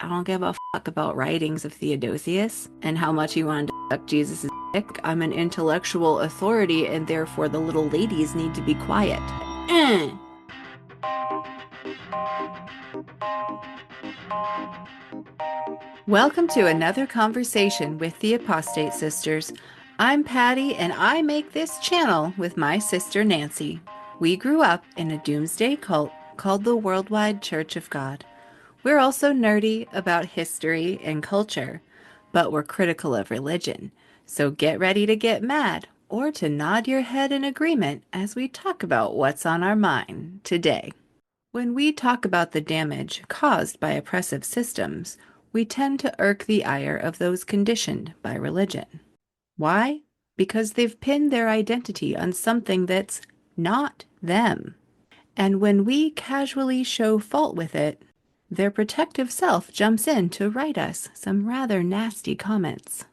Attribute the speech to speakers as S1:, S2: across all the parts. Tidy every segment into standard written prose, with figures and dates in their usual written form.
S1: I don't give a fuck about writings of Theodosius and how much he wanted to suck Jesus' dick. I'm an intellectual authority, and therefore the little ladies need to be quiet. Eh. Welcome to another conversation with the Apostate Sisters. I'm Patty, and I make this channel with my sister Nancy. We grew up in a doomsday cult called the Worldwide Church of God. We're also nerdy about history and culture, but we're critical of religion. So get ready to get mad or to nod your head in agreement as we talk about what's on our mind today. When we talk about the damage caused by oppressive systems, we tend to irk the ire of those conditioned by religion. Why? Because they've pinned their identity on something that's not them. And when we casually show fault with it, their protective self jumps in to write us some rather nasty comments.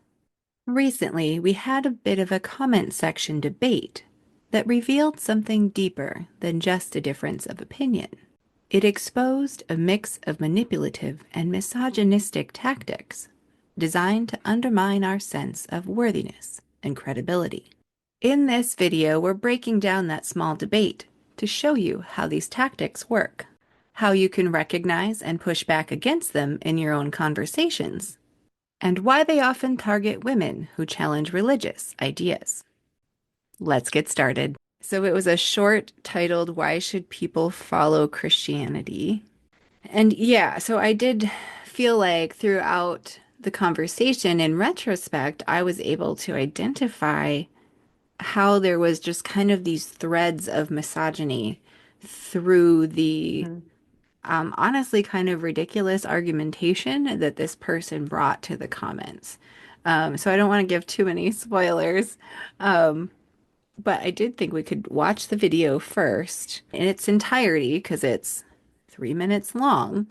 S1: Recently, we had a bit of a comment section debate that revealed something deeper than just a difference of opinion. It exposed a mix of manipulative and misogynistic tactics designed to undermine our sense of worthiness and credibility. In this video, we're breaking down that small debate to show you how these tactics work, how you can recognize and push back against them in your own conversations, and why they often target women who challenge religious ideas. Let's get started. So it was a short titled, Why Should People Follow Christianity? And yeah, so I did feel like throughout the conversation, in retrospect, I was able to identify how there was just kind of these threads of misogyny through the
S2: Mhm.
S1: honestly kind of ridiculous argumentation that this person brought to the comments. So I don't want to give too many spoilers. Um, but I did think we could watch the video first in its entirety because it's 3 minutes long.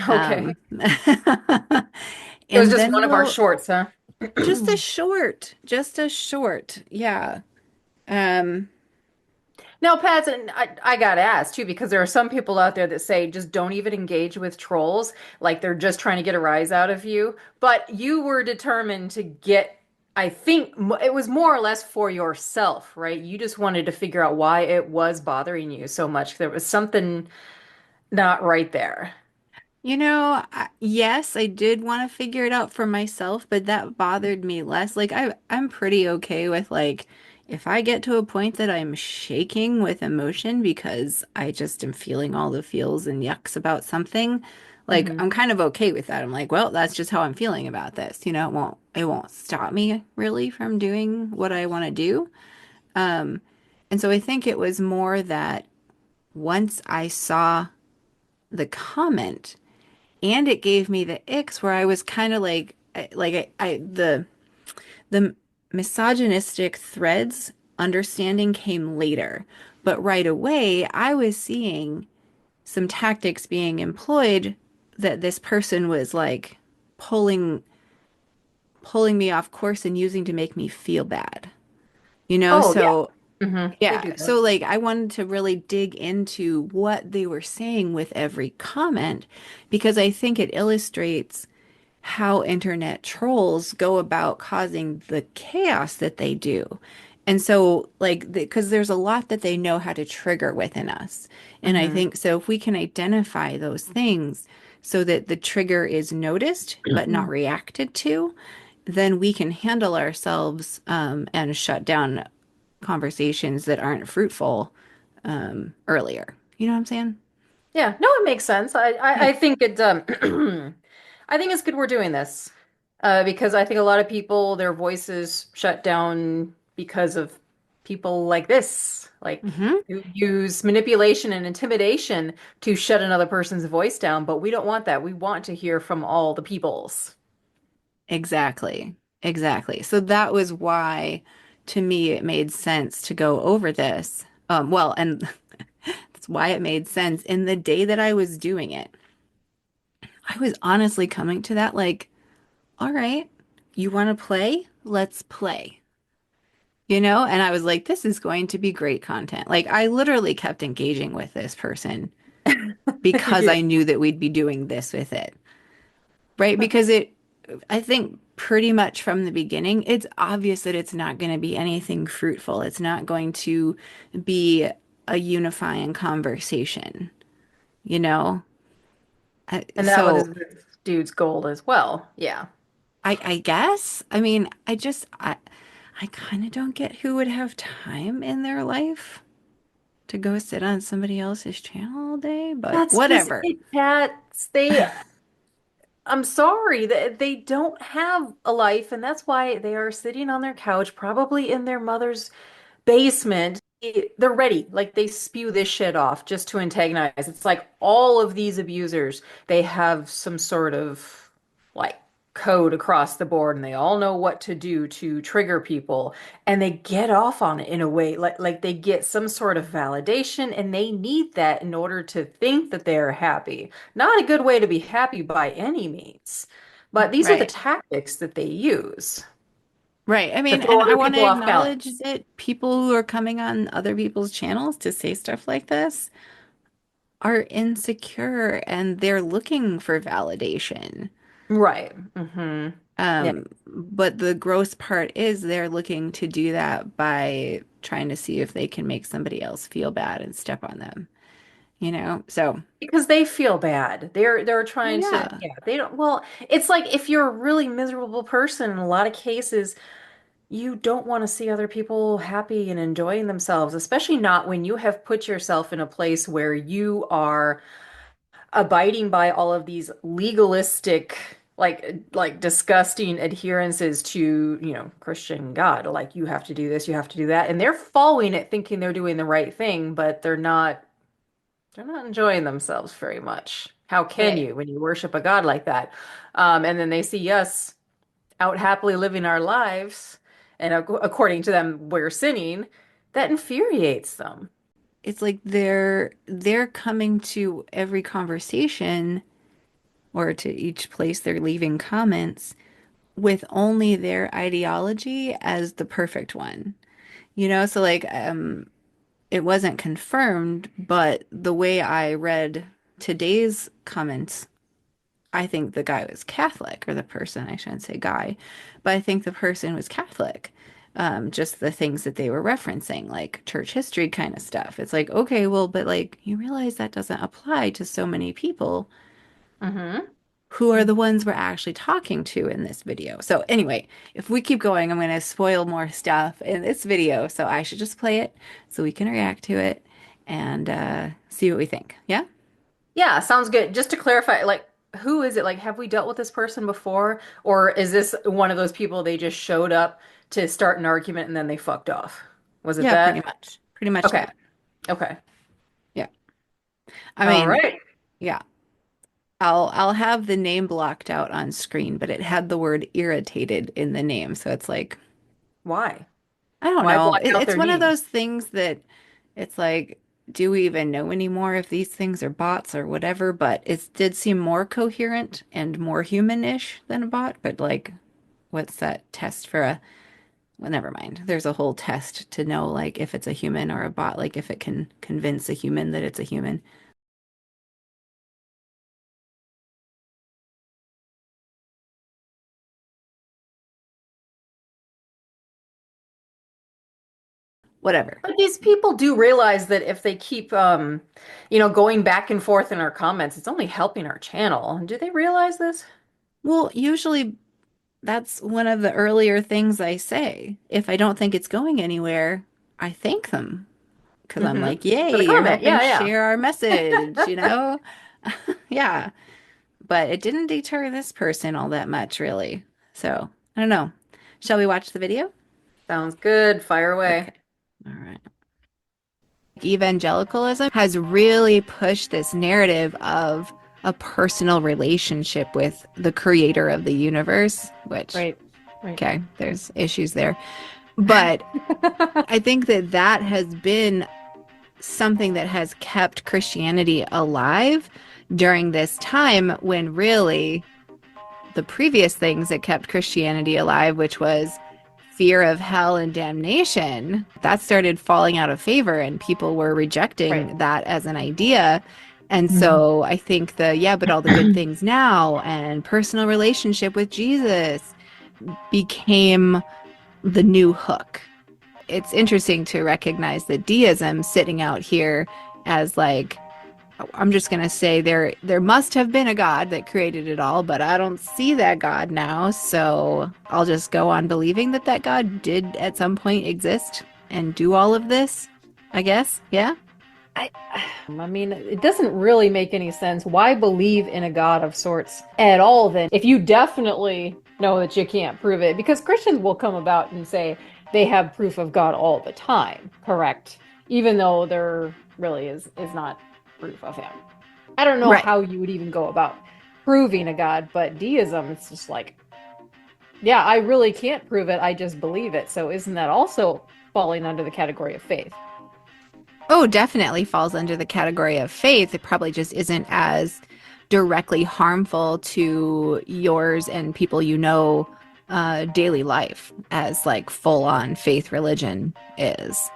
S2: Okay.
S1: Um,
S2: It was
S1: and
S2: just
S1: then
S2: one of our
S1: we'll
S2: shorts, huh?
S1: just a short, yeah. Um,
S2: Now, Pat, and I gotta ask too, because there are some people out there that say just don't even engage with trolls, like they're just trying to get a rise out of you. But you were determined to get, I think it was more or less for yourself, right? You just wanted to figure out why it was bothering you so much. There was something not right there.
S1: yes, I did want to figure it out for myself, but that bothered me less. Like I'm pretty okay with like if I get to a point that I'm shaking with emotion because I just am feeling all the feels and yucks about something, like
S2: Hmm.
S1: I'm kind of okay with that. I'm like, well, that's just how I'm feeling about this. It won't stop me really from doing what I want to do. Um, and so I think it was more that once I saw the comment and it gave me the icks where I was kind of the misogynistic threads understanding came later, but right away I was seeing some tactics being employed that this person was like pulling pulling me off course and using to make me feel bad.
S2: Oh yeah.
S1: So
S2: They
S1: yeah,
S2: do that.
S1: so like I wanted to really dig into what they were saying with every comment because I think it illustrates how internet trolls go about causing the chaos that they do. And so, like, because there's a lot that they know how to trigger within us. And I
S2: Hmm.
S1: think so, if we can identify those things so that the trigger is noticed but not reacted to, then we can handle ourselves and shut down conversations that aren't fruitful earlier. You know what I'm saying?
S2: Yeah, no, it makes sense.
S1: Yeah.
S2: I think it I think it's good we're doing this. Because I think a lot of people, their voices shut down because of people like this, like
S1: Hmm.
S2: who use manipulation and intimidation to shut another person's voice down, but we don't want that. We want to hear from all the peoples.
S1: Exactly. Exactly. So that was why, to me, it made sense to go over this. And that's why it made sense in the day that I was doing it. I was honestly coming to that like, all right, you want to play? Let's play. And I was like, this is going to be great content. Like, I literally kept engaging with this person
S2: You
S1: because
S2: did.
S1: I knew that we'd be doing this with it. right? Because I think pretty much from the beginning, it's obvious that it's not going to be anything fruitful. It's not going to be a unifying conversation, you know?
S2: And that was
S1: So
S2: this dude's goal as well. Yeah.
S1: I guess, I mean, I kind of don't get who would have time in their life to go sit on somebody else's channel all day, but
S2: That's just
S1: whatever.
S2: it, Pat. I'm sorry that they don't have a life, and that's why they are sitting on their couch, probably in their mother's basement. They're ready. Like they spew this shit off just to antagonize. It's like all of these abusers, they have some sort of like code across the board and they all know what to do to trigger people and they get off on it in a way like they get some sort of validation and they need that in order to think that they're happy. Not a good way to be happy by any means. But these are the
S1: Right.
S2: tactics that they use
S1: Right. I
S2: to
S1: mean,
S2: throw
S1: and I
S2: other
S1: want to
S2: people off
S1: acknowledge
S2: balance.
S1: that people who are coming on other people's channels to say stuff like this are insecure and they're looking for validation.
S2: Right. Yeah.
S1: But the gross part is they're looking to do that by trying to see if they can make somebody else feel bad and step on them, you know? So,
S2: Because they feel bad. They're
S1: well,
S2: trying to,
S1: yeah.
S2: yeah, they don't, well, it's like if you're a really miserable person, in a lot of cases, you don't want to see other people happy and enjoying themselves, especially not when you have put yourself in a place where you are abiding by all of these legalistic, like disgusting adherences to, Christian God. Like you have to do this, you have to do that, and they're following it thinking they're doing the right thing, but they're not enjoying themselves very much. How can
S1: Right.
S2: you when you worship a God like that? And then they see us out happily living our lives, and according to them, we're sinning. That infuriates them.
S1: It's like they're coming to every conversation or to each place they're leaving comments with only their ideology as the perfect one. You know, so like it wasn't confirmed, but the way I read today's comments, I think the guy was Catholic, or the person, I shouldn't say guy, but I think the person was Catholic. Just the things that they were referencing, like church history kind of stuff. It's like, okay, well, but like you realize that doesn't apply to so many people
S2: Hmm.
S1: who are the ones we're actually talking to in this video. So anyway, if we keep going, I'm going to spoil more stuff in this video. So I should just play it so we can react to it and see what we think. Yeah?
S2: Yeah, sounds good. Just to clarify, like, who is it? Like, have we dealt with this person before? Or is this one of those people they just showed up to start an argument and then they fucked off? Was it
S1: Yeah, pretty
S2: that?
S1: much. Pretty much
S2: Okay.
S1: that.
S2: Okay.
S1: Yeah. I
S2: All
S1: mean,
S2: right.
S1: yeah. I'll have the name blocked out on screen, but it had the word irritated in the name. So it's like,
S2: Why?
S1: I don't
S2: Why
S1: know.
S2: block out
S1: It's
S2: their
S1: one of
S2: names?
S1: those things that it's like, do we even know anymore if these things are bots or whatever? But it did seem more coherent and more human-ish than a bot. But like, what's that test for a, well, never mind. There's a whole test to know like if it's a human or a bot, like if it can convince a human that it's a human. Whatever.
S2: But these people do realize that if they keep, going back and forth in our comments, it's only helping our channel. Do they realize this?
S1: Well, usually that's one of the earlier things I say. If I don't think it's going anywhere, I thank them because I'm
S2: Hmm.
S1: like,
S2: For the
S1: yay, you're
S2: comment.
S1: helping
S2: Yeah, yeah.
S1: share our message, you know? Yeah. But it didn't deter this person all that much, really. So, I don't know. Shall we watch the video?
S2: Sounds good. Fire
S1: Okay.
S2: away.
S1: All right. Evangelicalism has really pushed this narrative of a personal relationship with the creator of the universe, which,
S2: Right. Right.
S1: okay, there's issues there. But I think that that has been something that has kept Christianity alive during this time when really the previous things that kept Christianity alive, which was fear of hell and damnation, that started falling out of favor and people were
S2: Right.
S1: rejecting that as an idea. And
S2: Mhm.
S1: so I think yeah, but all the good things now and personal relationship with Jesus became the new hook. It's interesting to recognize that deism sitting out here as like, I'm just going to say there must have been a God that created it all, but I don't see that God now, so I'll just go on believing that that God did at some point exist and do all of this, I guess. Yeah.
S2: I mean, it doesn't really make any sense. Why believe in a God of sorts at all then, if you definitely know that you can't prove it? Because Christians will come about and say they have proof of God all the time, correct? Even though there really is not proof of him. I don't know
S1: Right.
S2: how you would even go about proving a God, but deism, it's just like, yeah, I really can't prove it. I just believe it. So isn't that also falling under the category of faith?
S1: Oh, definitely falls under the category of faith. It probably just isn't as directly harmful to yours and people you know daily life as like full on faith religion is.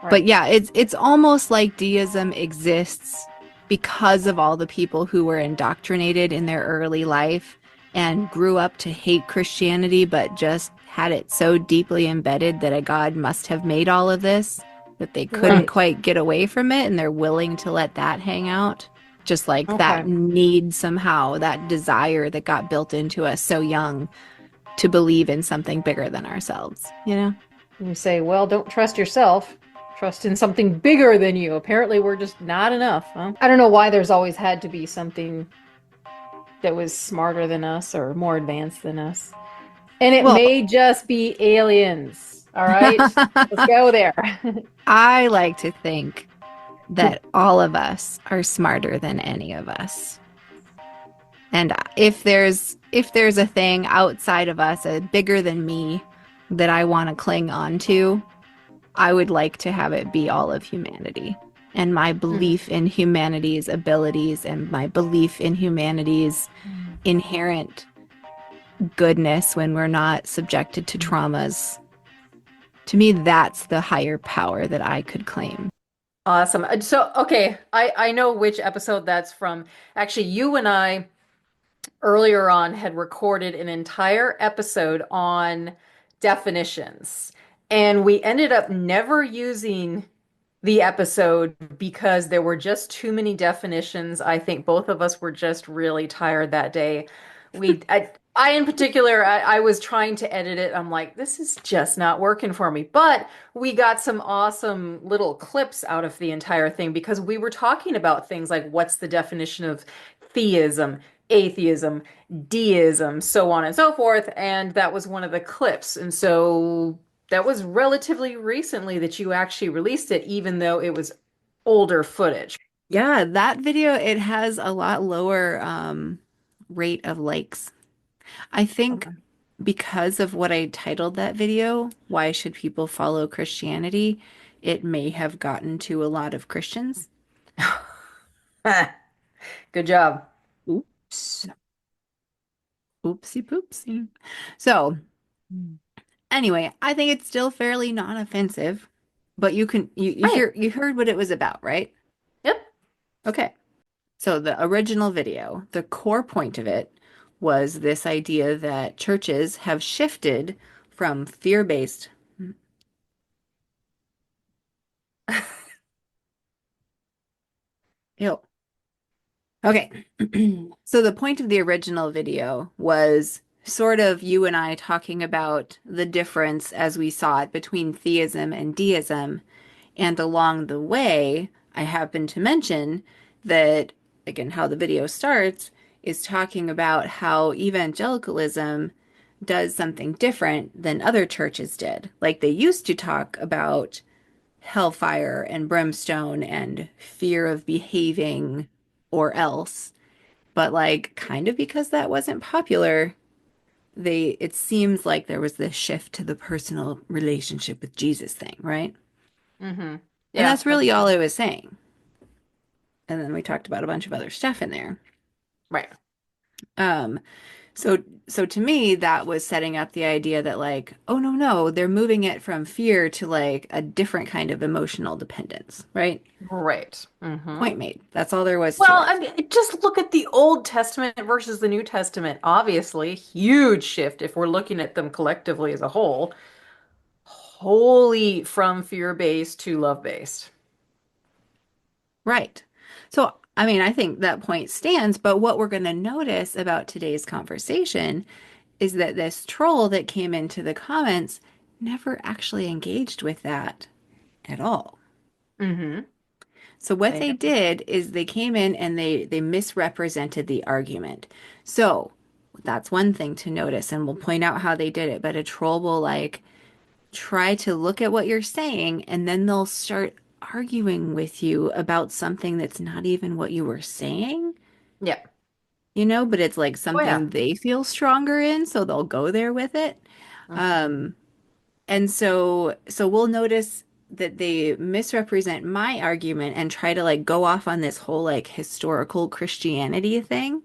S1: But
S2: Right.
S1: yeah, it's almost like deism exists because of all the people who were indoctrinated in their early life and grew up to hate Christianity, but just had it so deeply embedded that a God must have made all of this that they couldn't
S2: Right.
S1: quite get away from it, and they're willing to let that hang out. Just like that
S2: Okay.
S1: need somehow, that desire that got built into us so young to believe in something bigger than ourselves, you know?
S2: You say, well, don't trust yourself. Trust in something bigger than you. Apparently, we're just not enough, huh? I don't know why there's always had to be something that was smarter than us or more advanced than us. And it
S1: Well,
S2: may just be aliens. All right? Let's go there.
S1: I like to think that all of us are smarter than any of us. And if there's a thing outside of us, a bigger than me that I want to cling on to, I would like to have it be all of humanity. And my belief in humanity's abilities and my belief in humanity's inherent goodness when we're not subjected to traumas. To me, that's the higher power that I could claim.
S2: Awesome. So, okay, I know which episode that's from. Actually, you and I earlier on had recorded an entire episode on definitions, and we ended up never using the episode because there were just too many definitions. I think both of us were just really tired that day. I in particular, I was trying to edit it. I'm like, this is just not working for me. But we got some awesome little clips out of the entire thing because we were talking about things like what's the definition of theism, atheism, deism, so on and so forth. And that was one of the clips. And so that was relatively recently that you actually released it, even though it was older footage.
S1: Yeah, that video, it has a lot lower rate of likes. I think
S2: Okay.
S1: because of what I titled that video, Why Should People Follow Christianity? It may have gotten to a lot of Christians.
S2: Good job.
S1: Oops. Oopsie poopsie. So, anyway, I think it's still fairly non-offensive, but
S2: Right.
S1: you heard what it was about, right?
S2: Yep.
S1: Okay. So the original video, the core point of it was this idea that churches have shifted from fear-based. Ew. Okay. So the point of the original video was sort of you and I talking about the difference as we saw it between theism and deism. And along the way, I happen to mention that, again, how the video starts is talking about how evangelicalism does something different than other churches did. Like they used to talk about hellfire and brimstone and fear of behaving or else. But like kind of because that wasn't popular, they it seems like there was this shift to the personal relationship with Jesus thing, right?
S2: Mm-hmm.
S1: And
S2: Yeah,
S1: that's
S2: that's
S1: really all
S2: true.
S1: I was saying. And then we talked about a bunch of other stuff in there.
S2: Right.
S1: Um, so so to me, that was setting up the idea that like, oh no, no, they're moving it from fear to like a different kind of emotional dependence, right?
S2: Right. Hmm.
S1: Point made. That's all there was to
S2: Well,
S1: it.
S2: I mean, just look at the Old Testament versus the New Testament. Obviously, huge shift if we're looking at them collectively as a whole. Wholly from fear-based to love-based.
S1: Right. So, I mean, I think that point stands, but what we're going to notice about today's conversation is that this troll that came into the comments never actually engaged with that at all.
S2: Hmm.
S1: So what
S2: They
S1: they
S2: never.
S1: did is they came in and they misrepresented the argument. So that's one thing to notice, and we'll point out how they did it. But a troll will like try to look at what you're saying, and then they'll start arguing with you about something that's not even what you were saying,
S2: Yeah.
S1: but it's like
S2: Oh yeah.
S1: something they feel stronger in, so they'll go there with it.
S2: Hmm.
S1: Um, And so we'll notice that they misrepresent my argument and try to like go off on this whole like historical Christianity thing,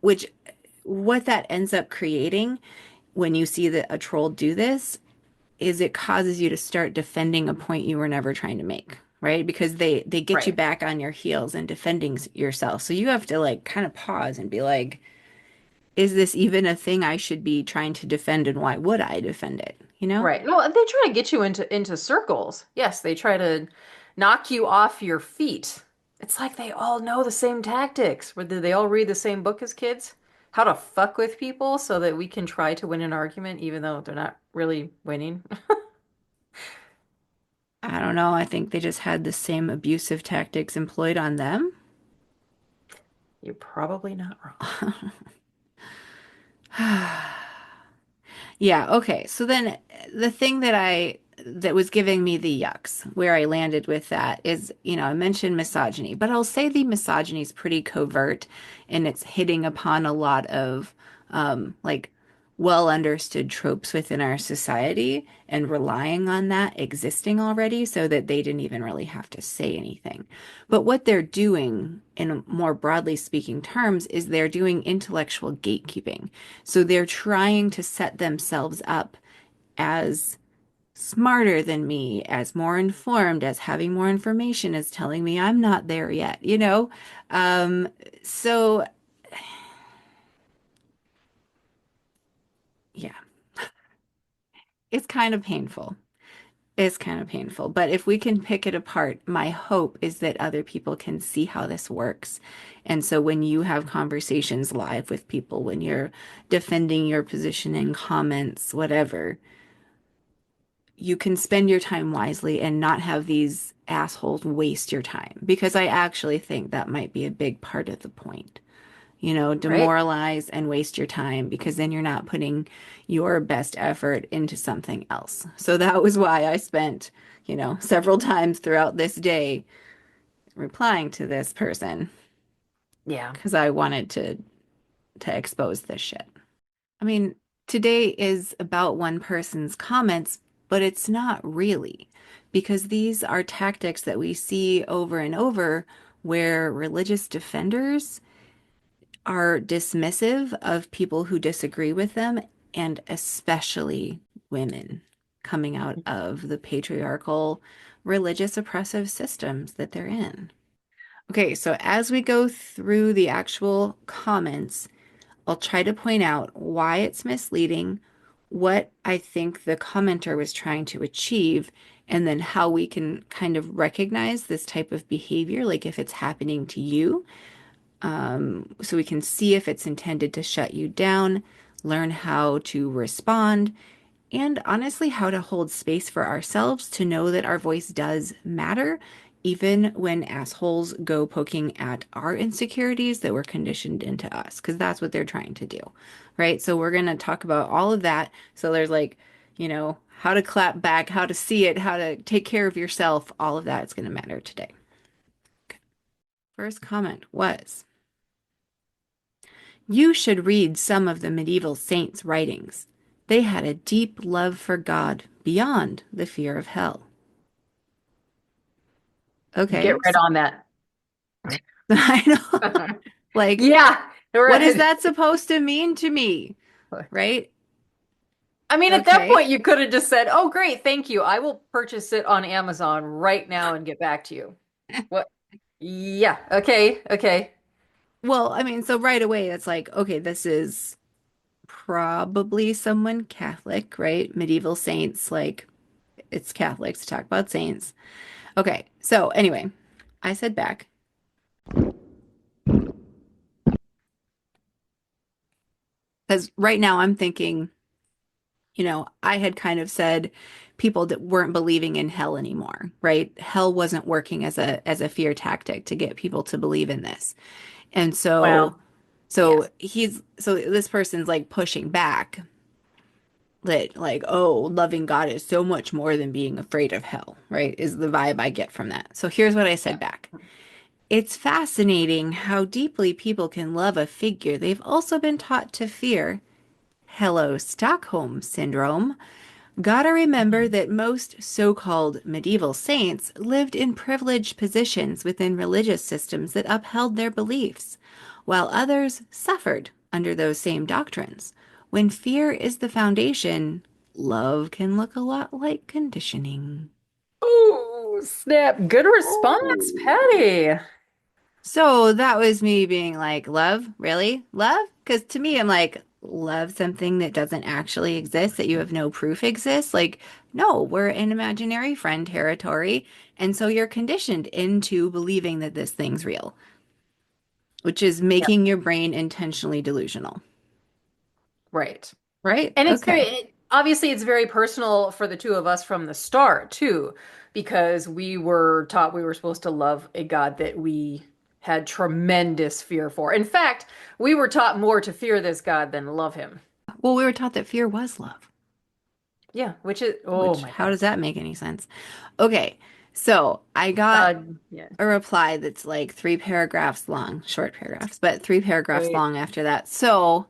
S1: which what that ends up creating when you see that a troll do this is it causes you to start defending a point you were never trying to make, right? Because they get you
S2: Right.
S1: back on your heels and defending yourself. So you have to like kind of pause and be like, is this even a thing I should be trying to defend and why would I defend it? You know?
S2: Right. No, they try to get you into circles. Yes, they try to knock you off your feet. It's like they all know the same tactics. Or did they all read the same book as kids? How to fuck with people so that we can try to win an argument even though they're not really winning.
S1: I don't know. I think they just had the same abusive tactics employed on them.
S2: You're probably not wrong.
S1: Yeah, okay. So then the thing that was giving me the yucks, where I landed with that is, I mentioned misogyny, but I'll say the misogyny is pretty covert and it's hitting upon a lot of like well understood tropes within our society and relying on that existing already so that they didn't even really have to say anything. But what they're doing, in more broadly speaking terms, is they're doing intellectual gatekeeping. So they're trying to set themselves up as smarter than me, as more informed, as having more information, as telling me I'm not there yet. Um, so yeah, it's kind of painful. It's kind of painful. But if we can pick it apart, my hope is that other people can see how this works. And so when you have conversations live with people, when you're defending your position in comments, whatever, you can spend your time wisely and not have these assholes waste your time. Because I actually think that might be a big part of the point.
S2: Right?
S1: Demoralize and waste your time because then you're not putting your best effort into something else. So that was why I spent, several times throughout this day replying to this person
S2: Yeah.
S1: because I wanted to expose this shit. I mean, today is about one person's comments, but it's not really, because these are tactics that we see over and over where religious defenders are dismissive of people who disagree with them, and especially women coming out of the patriarchal religious oppressive systems that they're in. Okay, so as we go through the actual comments, I'll try to point out why it's misleading, what I think the commenter was trying to achieve, and then how we can kind of recognize this type of behavior, like if it's happening to you, so we can see if it's intended to shut you down, learn how to respond, and honestly, how to hold space for ourselves to know that our voice does matter, even when assholes go poking at our insecurities that were conditioned into us, because that's what they're trying to do, right? So we're going to talk about all of that. So there's like, how to clap back, how to see it, how to take care of yourself, all of that is going to matter today. Okay. First comment was, you should read some of the medieval saints' writings. They had a deep love for God beyond the fear of hell.
S2: Get
S1: Okay,
S2: right
S1: so
S2: on that.
S1: I know, like,
S2: Yeah.
S1: What is
S2: Right.
S1: that supposed to mean to me? Right?
S2: I mean, at that
S1: Okay.
S2: point, you could have just said, "Oh, great, thank you. I will purchase it on Amazon right now and get back to you." What? Yeah. Okay. Okay.
S1: Well, I mean, so right away it's like, okay, this is probably someone Catholic, right? Medieval saints, like it's Catholics to talk about saints. Okay, so anyway, I said back because right now I'm thinking, I had kind of said people that weren't believing in hell anymore, right? Hell wasn't working as a fear tactic to get people to believe in this. And so
S2: Well,
S1: so
S2: yes.
S1: this person's like pushing back that like, oh, loving God is so much more than being afraid of hell, right? Is the vibe I get from that. So here's what I
S2: Yeah.
S1: said back. It's fascinating how deeply people can love a figure they've also been taught to fear. Hello, Stockholm Syndrome. Gotta remember
S2: Mhm.
S1: that most so-called medieval saints lived in privileged positions within religious systems that upheld their beliefs, while others suffered under those same doctrines. When fear is the foundation, love can look a lot like conditioning.
S2: Oh, snap. Good response,
S1: Oh.
S2: Patty.
S1: So that was me being like, love? Really? Love? Because to me, I'm like, love something that doesn't actually exist, that you have no proof exists? Like, no, we're in imaginary friend territory. And so you're conditioned into believing that this thing's real, which is
S2: Yeah.
S1: making your brain intentionally delusional.
S2: Right.
S1: Right?
S2: And
S1: Okay.
S2: obviously it's very personal for the two of us from the start too, because we were taught we were supposed to love a God that we had tremendous fear for. In fact, we were taught more to fear this God than love him.
S1: Well, we were taught that fear was love,
S2: Yeah, which is, oh
S1: which
S2: my
S1: how
S2: God.
S1: does that make any sense? Okay. So I got
S2: Yeah.
S1: a reply that's like 3 paragraphs long, short paragraphs, but 3 paragraphs
S2: Great.
S1: long after that. So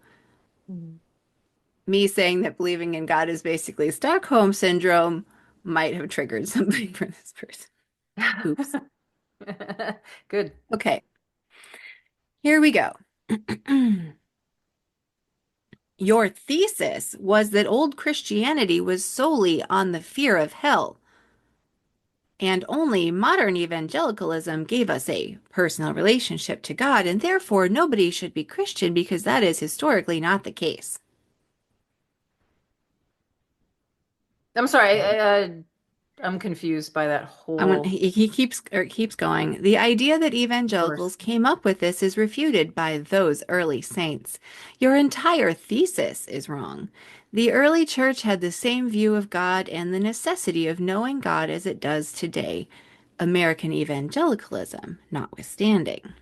S1: me saying that believing in God is basically Stockholm syndrome might have triggered something for this person. Oops.
S2: Good.
S1: Okay, here we go. Your thesis was that old Christianity was solely on the fear of hell, and only modern evangelicalism gave us a personal relationship to God, and therefore nobody should be Christian because that is historically not the case.
S2: I'm sorry.
S1: Okay.
S2: I'm confused by that
S1: I'm gonna,
S2: whole
S1: he keeps going. The idea that
S2: verse.
S1: evangelicals came up with this is refuted by those early saints. Your entire thesis is wrong. The early church had the same view of God and the necessity of knowing God as it does today, American evangelicalism notwithstanding.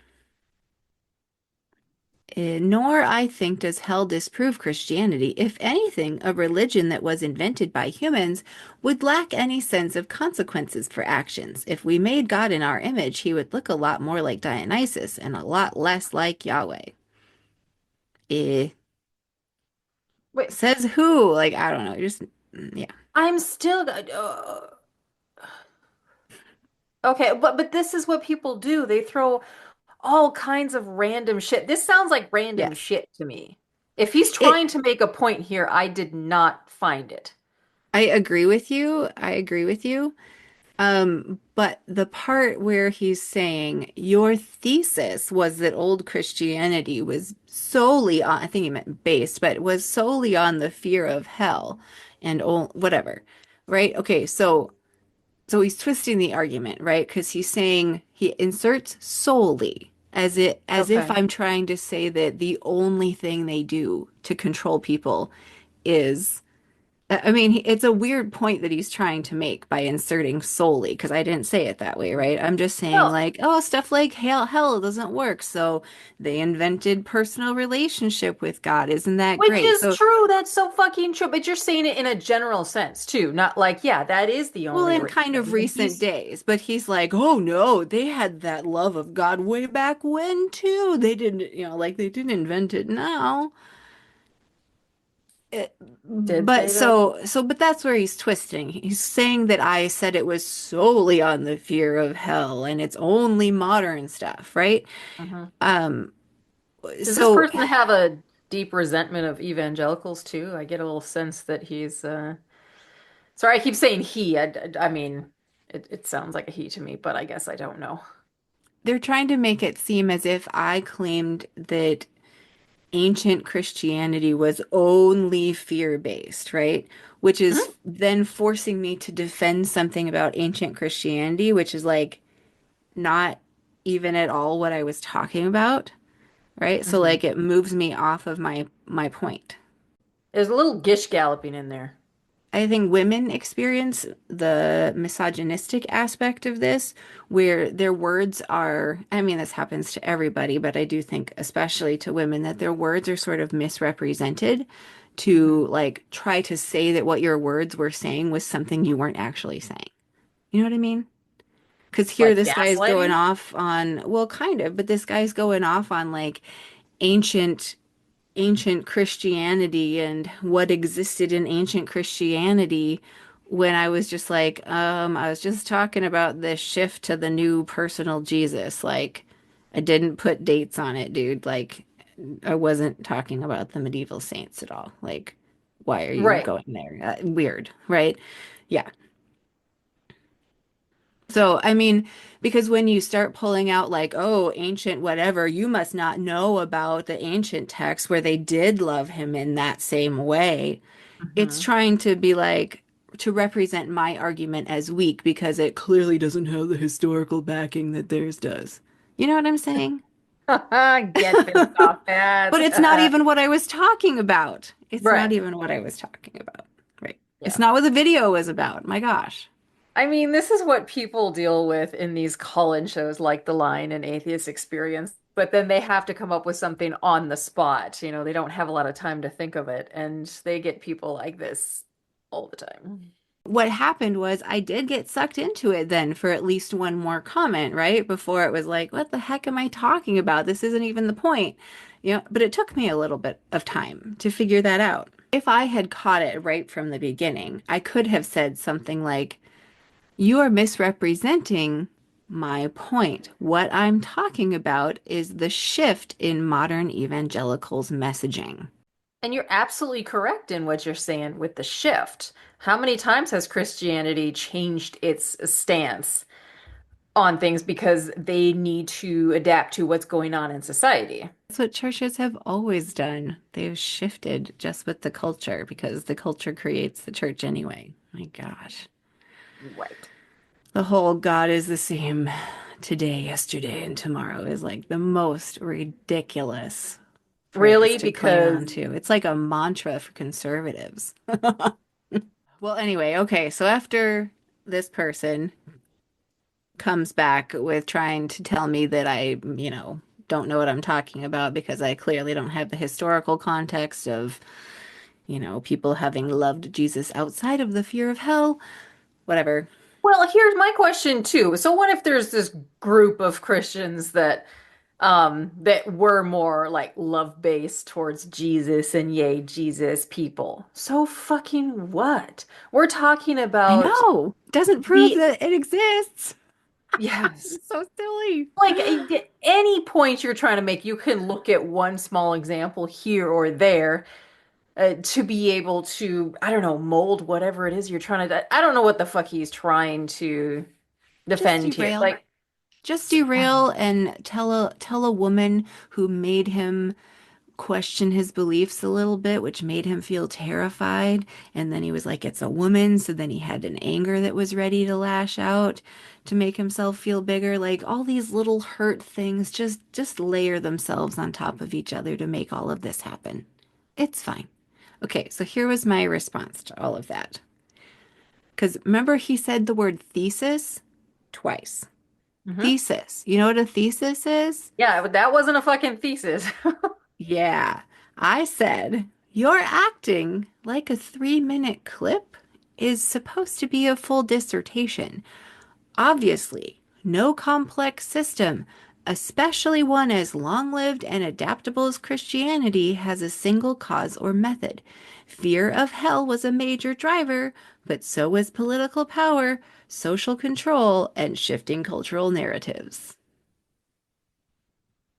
S1: Nor, I think, does hell disprove Christianity. If anything, a religion that was invented by humans would lack any sense of consequences for actions. If we made God in our image, he would look a lot more like Dionysus and a lot less like Yahweh. Eh,
S2: Wait,
S1: says who? Like, I don't know. Just, yeah.
S2: I'm still okay, but this is what people do. They throw all kinds of random shit. This sounds like random
S1: Yes.
S2: shit to me. If he's
S1: It,
S2: trying to make a point here, I did not find it.
S1: I agree with you. I agree with you. But the part where he's saying your thesis was that old Christianity was solely on, I think he meant based, but it was solely on the fear of hell and whatever, right? Okay, so he's twisting the argument, right? Because he's saying he inserts solely as if
S2: Okay.
S1: I'm trying to say that the only thing they do to control people is I mean, it's a weird point that he's trying to make by inserting solely, because I didn't say it that way, right? I'm just saying,
S2: Well,
S1: like, oh, stuff like hell doesn't work. So they invented personal relationship with God. Isn't that
S2: which
S1: great?
S2: is
S1: So,
S2: true. That's so fucking true. But you're saying it in a general sense too, not like, yeah, that is the
S1: well,
S2: only
S1: in kind of
S2: thing. And
S1: recent
S2: he's
S1: days, but he's like, oh no, they had that love of God way back when too. They didn't, like they didn't invent it now. It,
S2: did
S1: but
S2: they though?
S1: but that's where he's twisting. He's saying that I said it was solely on the fear of hell and it's only modern stuff, right?
S2: Hmm.
S1: Um,
S2: Does this
S1: So
S2: person have a deep resentment of evangelicals too? I get a little sense that he's sorry, I keep saying he. I mean, it sounds like a he to me, but I guess I don't know.
S1: they're trying to make it seem as if I claimed that ancient Christianity was only fear-based, right? Which is
S2: Mhm.
S1: then forcing me to defend something about ancient Christianity, which is like not even at all what I was talking about, right? So
S2: Hmm.
S1: like it moves me off of my point.
S2: There's a little gish galloping in there.
S1: I think women experience the misogynistic aspect of this, where their words are, I mean, this happens to everybody, but I do think especially to women that their words are sort of misrepresented to
S2: Hmm.
S1: like try to say that what your words were saying was something you weren't actually saying. You know what I mean? Because here
S2: Like
S1: this guy is going
S2: gaslighting?
S1: off on, well, kind of, but this guy's going off on like ancient Christianity and what existed in ancient Christianity when I was just like, I was just talking about this shift to the new personal Jesus. Like, I didn't put dates on it, dude. Like, I wasn't talking about the medieval saints at all. Like, why are you
S2: Right.
S1: going there? Weird, right? Yeah. So, I mean, because when you start pulling out like, oh, ancient whatever, you must not know about the ancient texts where they did love him in that same way. It's
S2: Hmm.
S1: trying to be like, to represent my argument as weak because it clearly doesn't have the historical backing that theirs does. You know what I'm saying?
S2: Get pissed off,
S1: But it's not
S2: Pat.
S1: even what I was talking about. It's not
S2: Right.
S1: even what I was talking about. Right. It's
S2: Yeah.
S1: not what the video was about. My gosh.
S2: I mean, this is what people deal with in these call-in shows like The Line and Atheist Experience, but then they have to come up with something on the spot. You know, they don't have a lot of time to think of it, and they get people like this all the time.
S1: What happened was I did get sucked into it then for at least one more comment, right? Before it was like, what the heck am I talking about? This isn't even the point. You know, but it took me a little bit of time to figure that out. If I had caught it right from the beginning, I could have said something like, you are misrepresenting my point. What I'm talking about is the shift in modern evangelicals' messaging.
S2: And you're absolutely correct in what you're saying with the shift. How many times has Christianity changed its stance on things because they need to adapt to what's going on in society?
S1: That's what churches have always done. They've shifted just with the culture because the culture creates the church anyway. My gosh.
S2: Right.
S1: The whole God is the same today, yesterday, and tomorrow is like the most ridiculous phrase
S2: Really?
S1: to cling on
S2: Because
S1: to. It's like a mantra for conservatives. Well, anyway, okay, so after this person comes back with trying to tell me that I don't know what I'm talking about because I clearly don't have the historical context of people having loved Jesus outside of the fear of hell, whatever.
S2: well, here's my question too. So what if there's this group of Christians that were more like love-based towards Jesus and yay, Jesus people? So fucking what? We're talking
S1: I
S2: about
S1: know. Doesn't prove
S2: the
S1: that it exists.
S2: yes.
S1: It's so silly.
S2: Like at any point you're trying to make, you can look at one small example here or there to be able to, I don't know, mold whatever it is you're trying to. I don't know what the fuck he's trying to
S1: Just
S2: defend here.
S1: derail.
S2: Like,
S1: Just derail and tell a woman who made him question his beliefs a little bit, which made him feel terrified. And then he was like, it's a woman. So then he had an anger that was ready to lash out to make himself feel bigger. Like all these little hurt things just layer themselves on top of each other to make all of this happen. It's fine. Okay, so here was my response to all of that. Because remember, he said the word thesis twice.
S2: mhm.
S1: Thesis. You know what a thesis is?
S2: Yeah, but that wasn't a fucking thesis.
S1: Yeah, I said, your acting like a 3-minute clip is supposed to be a full dissertation. Obviously, no complex system, especially one as long-lived and adaptable as Christianity, has a single cause or method. Fear of hell was a major driver, but so was political power, social control, and shifting cultural narratives.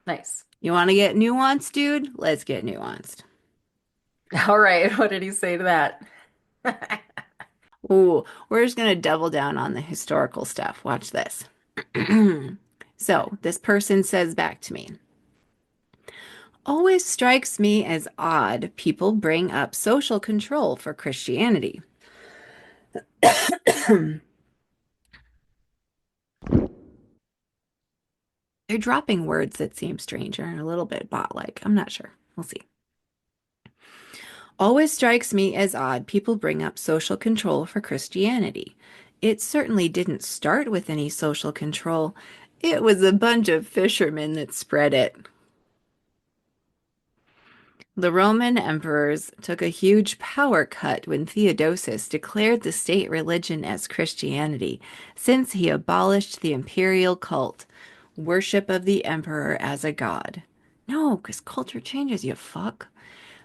S2: Nice.
S1: You want to get nuanced, dude? Let's get nuanced.
S2: All right, what did he say to that?
S1: Ooh, we're just going to double down on the historical stuff. Watch this. So, this person says back to me, always strikes me as odd people bring up social control for Christianity. They're dropping words that seem strange and a little bit bot-like. I'm not sure. We'll see. Always strikes me as odd people bring up social control for Christianity. It certainly didn't start with any social control. It was a bunch of fishermen that spread it. The Roman emperors took a huge power cut when Theodosius declared the state religion as Christianity, since he abolished the imperial cult, worship of the emperor as a god. No, because culture changes, you fuck.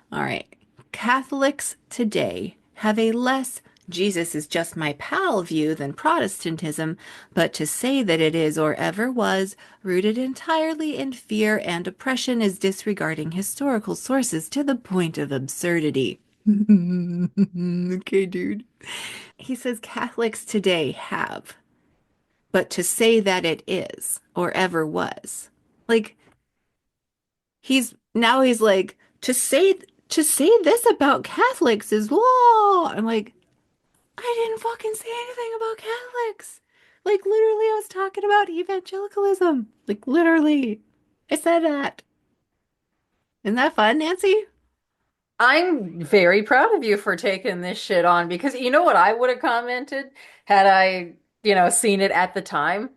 S1: All right. Catholics today have a less Jesus is just my pal view than Protestantism, but to say that it is or ever was rooted entirely in fear and oppression is disregarding historical sources to the point of absurdity. Okay, dude. He says Catholics today have, but to say that it is or ever was. Like, he's like to say this about Catholics is law. I'm like, I didn't fucking say anything about Catholics. Like literally I was talking about evangelicalism. Like literally. I said that. Isn't that fun, Nancy?
S2: I'm very proud of you for taking this shit on because you know what I would have commented had I, seen it at the time?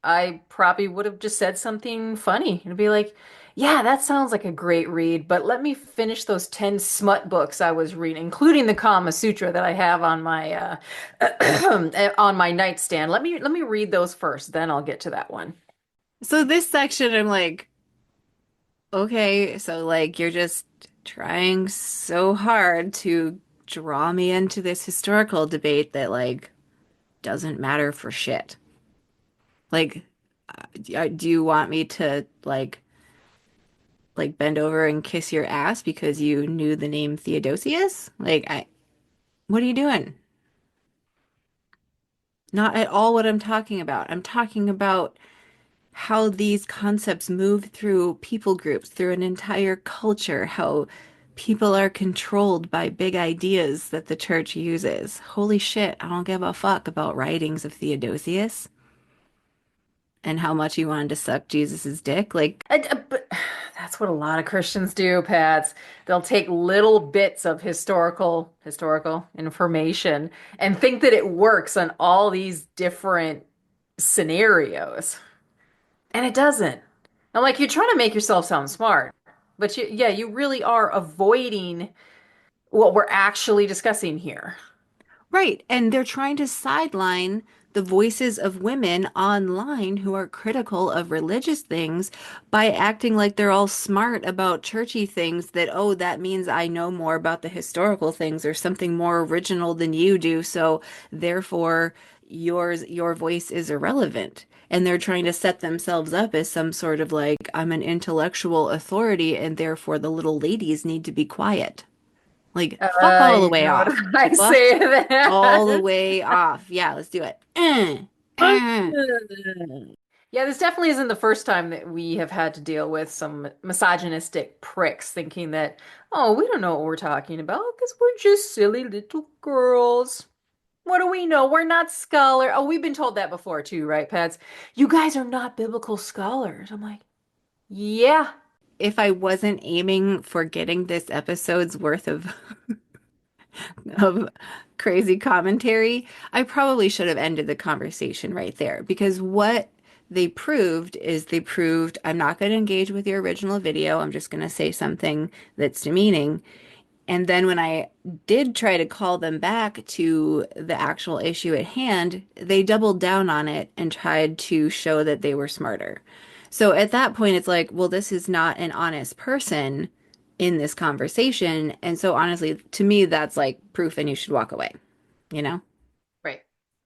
S2: I probably would have just said something funny and be like, yeah, that sounds like a great read, but let me finish those 10 smut books I was reading, including the Kama Sutra that I have on my on my nightstand. Let me read those first, then I'll get to that one.
S1: So this section I'm like, okay, so like you're just trying so hard to draw me into this historical debate that like doesn't matter for shit. Like, do you want me to like bend over and kiss your ass because you knew the name Theodosius? What are you doing? Not at all what I'm talking about. I'm talking about how these concepts move through people groups, through an entire culture, how people are controlled by big ideas that the church uses. Holy shit, I don't give a fuck about writings of Theodosius and how much he wanted to suck Jesus's dick. Like,
S2: But that's what a lot of Christians do, Pats. They'll take little bits of historical information and think that it works on all these different scenarios. And it doesn't. I'm like, you're trying to make yourself sound smart, but yeah, you really are avoiding what we're actually discussing here.
S1: right. And they're trying to sideline the voices of women online who are critical of religious things by acting like they're all smart about churchy things that, oh, that means I know more about the historical things or something more original than you do. So therefore, your voice is irrelevant. And they're trying to set themselves up as some sort of like, I'm an intellectual authority, and therefore the little ladies need to be quiet. Like, fuck all the
S2: You
S1: way
S2: know what
S1: off.
S2: I
S1: Fuck
S2: say to
S1: all the
S2: that?
S1: way off. Yeah, let's do it.
S2: Yeah, this definitely isn't the first time that we have had to deal with some misogynistic pricks thinking that, oh, we don't know what we're talking about because we're just silly little girls. What do we know? We're not scholar. Oh, we've been told that before too, right, Pats? You guys are not biblical scholars. I'm like, yeah.
S1: If I wasn't aiming for getting this episode's worth of crazy commentary, I probably should have ended the conversation right there because what they proved I'm not going to engage with your original video. I'm just going to say something that's demeaning. And then when I did try to call them back to the actual issue at hand, they doubled down on it and tried to show that they were smarter. So at that point, it's like, well, this is not an honest person in this conversation. And so honestly, to me, that's like proof and you should walk away, you know?
S2: Right.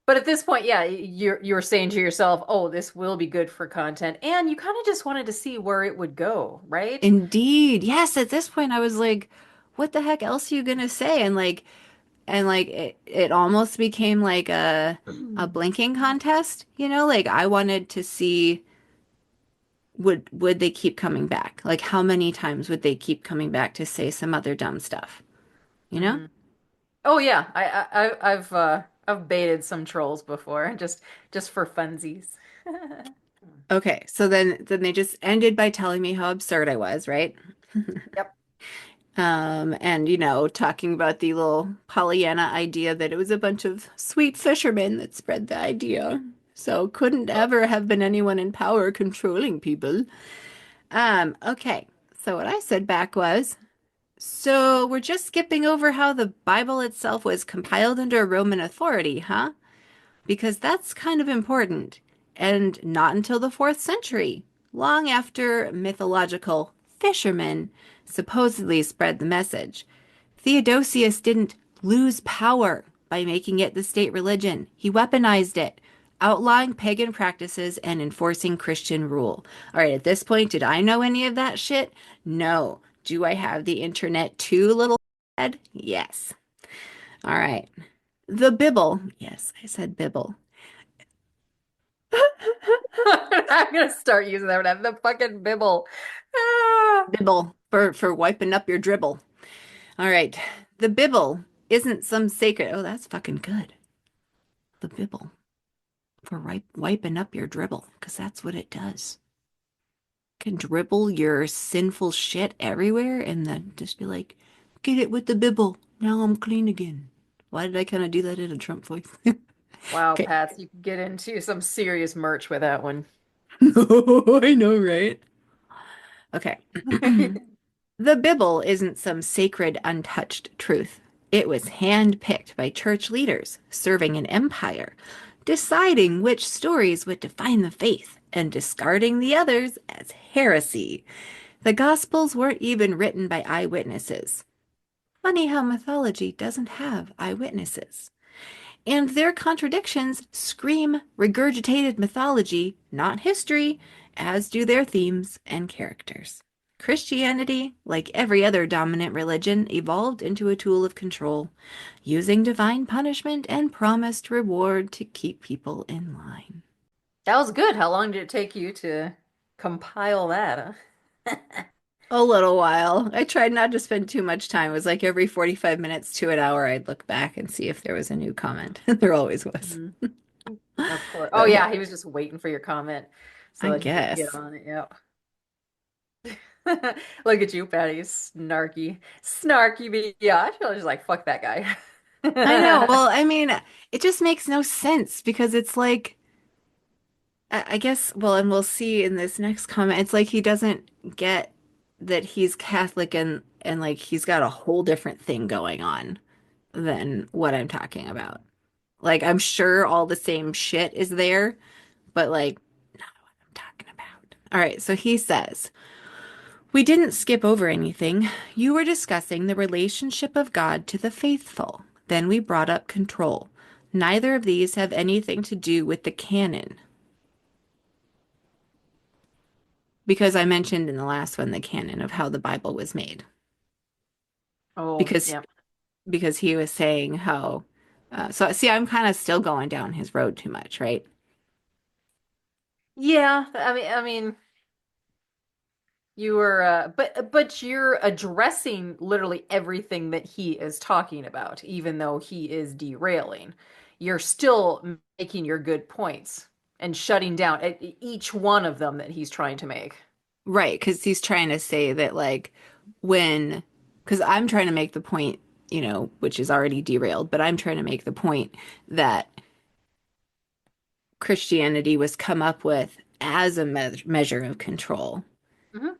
S2: But at this point, yeah, you're saying to yourself, "Oh, this will be good for content," and you kind of just wanted to see where it would go, right?
S1: Indeed. Yes, at this point I was like, what the heck else are you gonna say? And like it almost became like a blinking contest, you know? Like I wanted to see would they keep coming back? Like how many times would they keep coming back to say some other dumb stuff, you know?
S2: Hmm. Oh yeah, I've baited some trolls before, just for funsies.
S1: Okay, so then they just ended by telling me how absurd I was, right?
S2: Yep.
S1: And talking about the little Pollyanna idea that it was a bunch of sweet fishermen that spread the idea. So couldn't ever have been anyone in power controlling people. Okay. So what I said back was, so we're just skipping over how the Bible itself was compiled under Roman authority, huh? Because that's kind of important. And not until the fourth century, long after mythological fishermen supposedly spread the message. Theodosius didn't lose power by making it the state religion. He weaponized it, outlawing pagan practices and enforcing Christian rule. All right, at this point, did I know any of that shit? No. Do I have the internet too, little head? Yes. All right. The Bible. Yes, I said Bible.
S2: I'm gonna start using that one. The fucking Bibble. Ah.
S1: Bibble for wiping up your dribble. All right. The Bibble isn't some sacred. Oh, that's fucking good. The Bibble for wiping up your dribble, because that's what it does. Can dribble your sinful shit everywhere and then just be like, get it with the Bibble. Now I'm clean again. Why did I kind of do that in a Trump voice?
S2: Wow,
S1: Okay.
S2: Pats, you can get into some serious merch with that one.
S1: No, I know, right? Okay. The Bible isn't some sacred, untouched truth. It was handpicked by church leaders serving an empire, deciding which stories would define the faith and discarding the others as heresy. The Gospels weren't even written by eyewitnesses. Funny how mythology doesn't have eyewitnesses. And their contradictions scream regurgitated mythology, not history, as do their themes and characters. Christianity, like every other dominant religion, evolved into a tool of control, using divine punishment and promised reward to keep people in line.
S2: That was good. How long did it take you to compile that, huh?
S1: A little while. I tried not to spend too much time. It was like every 45 minutes to an hour, I'd look back and see if there was a new comment. There always was.
S2: Mhm. Of course. Oh
S1: Okay,
S2: yeah, he was just waiting for your comment so
S1: I
S2: that he could get
S1: guess.
S2: on it. Yep. Look at you, Patty. Snarky. Snarky biatch. I was just like, fuck that guy.
S1: I know. Well, I mean, it just makes no sense because it's like, I guess, well, and we'll see in this next comment, it's like he doesn't get that he's Catholic and like he's got a whole different thing going on than what I'm talking about. Like, I'm sure all the same shit is there, but like, not what I'm talking about. All right, so he says, we didn't skip over anything. You were discussing the relationship of God to the faithful. Then we brought up control. Neither of these have anything to do with the canon. Because I mentioned in the last one the canon of how the Bible was made.
S2: Oh,
S1: Because
S2: yeah.
S1: he was saying how so see I'm kind of still going down his road too much, right?
S2: Yeah, I mean, you were, but you're addressing literally everything that he is talking about, even though he is derailing. You're still making your good points and shutting down each one of them that he's trying to make.
S1: Right, because he's trying to say that like when because I'm trying to make the point, which is already derailed, but I'm trying to make the point that Christianity was come up with as a measure of control.
S2: Mhm.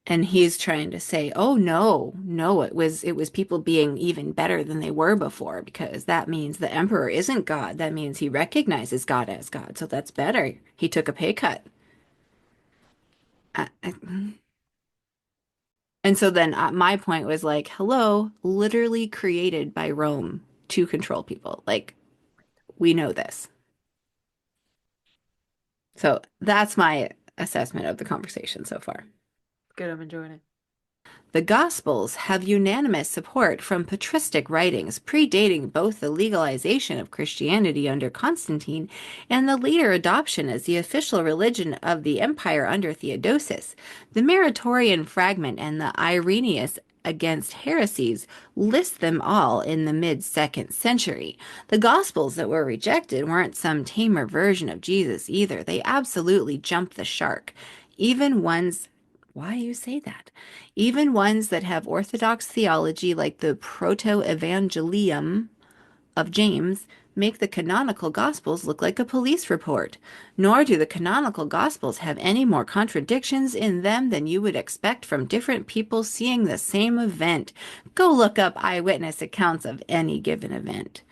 S1: And he's trying to say, "Oh no, no, it was people being even better than they were before because that means the emperor isn't God. That means he recognizes God as God. So that's better. He took a pay cut." Uh, uh, and so then my point was like, "Hello, literally created by Rome to control people. Like We know this. So that's my assessment of the conversation so far.
S2: Good, I'm enjoying it.
S1: The Gospels have unanimous support from patristic writings predating both the legalization of Christianity under Constantine and the later adoption as the official religion of the empire under Theodosius. The Meritorian Fragment and the Irenaeus against heresies list them all in the mid-second century. The Gospels that were rejected weren't some tamer version of Jesus either. They absolutely jumped the shark. Even ones Why you say that? Even ones that have orthodox theology like the Proto-Evangelium of James make the canonical Gospels look like a police report. Nor do the canonical Gospels have any more contradictions in them than you would expect from different people seeing the same event. Go look up eyewitness accounts of any given event.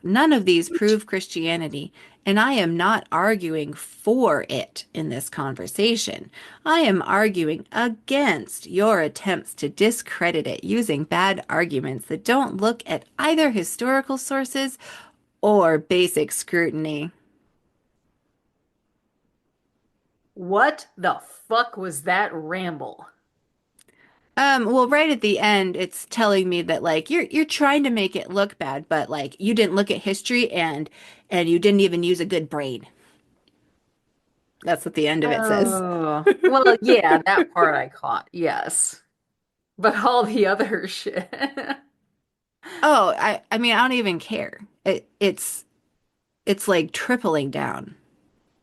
S1: None of these prove Christianity, and I am not arguing for it in this conversation. I am arguing against your attempts to discredit it using bad arguments that don't look at either historical sources or basic scrutiny.
S2: What the fuck was that ramble?
S1: Well, right at the end, it's telling me that like you're trying to make it look bad, but like you didn't look at history and you didn't even use a good brain. That's what the end of it says.
S2: Oh, well, yeah, that part I caught, yes. But all the other shit.
S1: Oh, I mean, I don't even care. It's like tripling down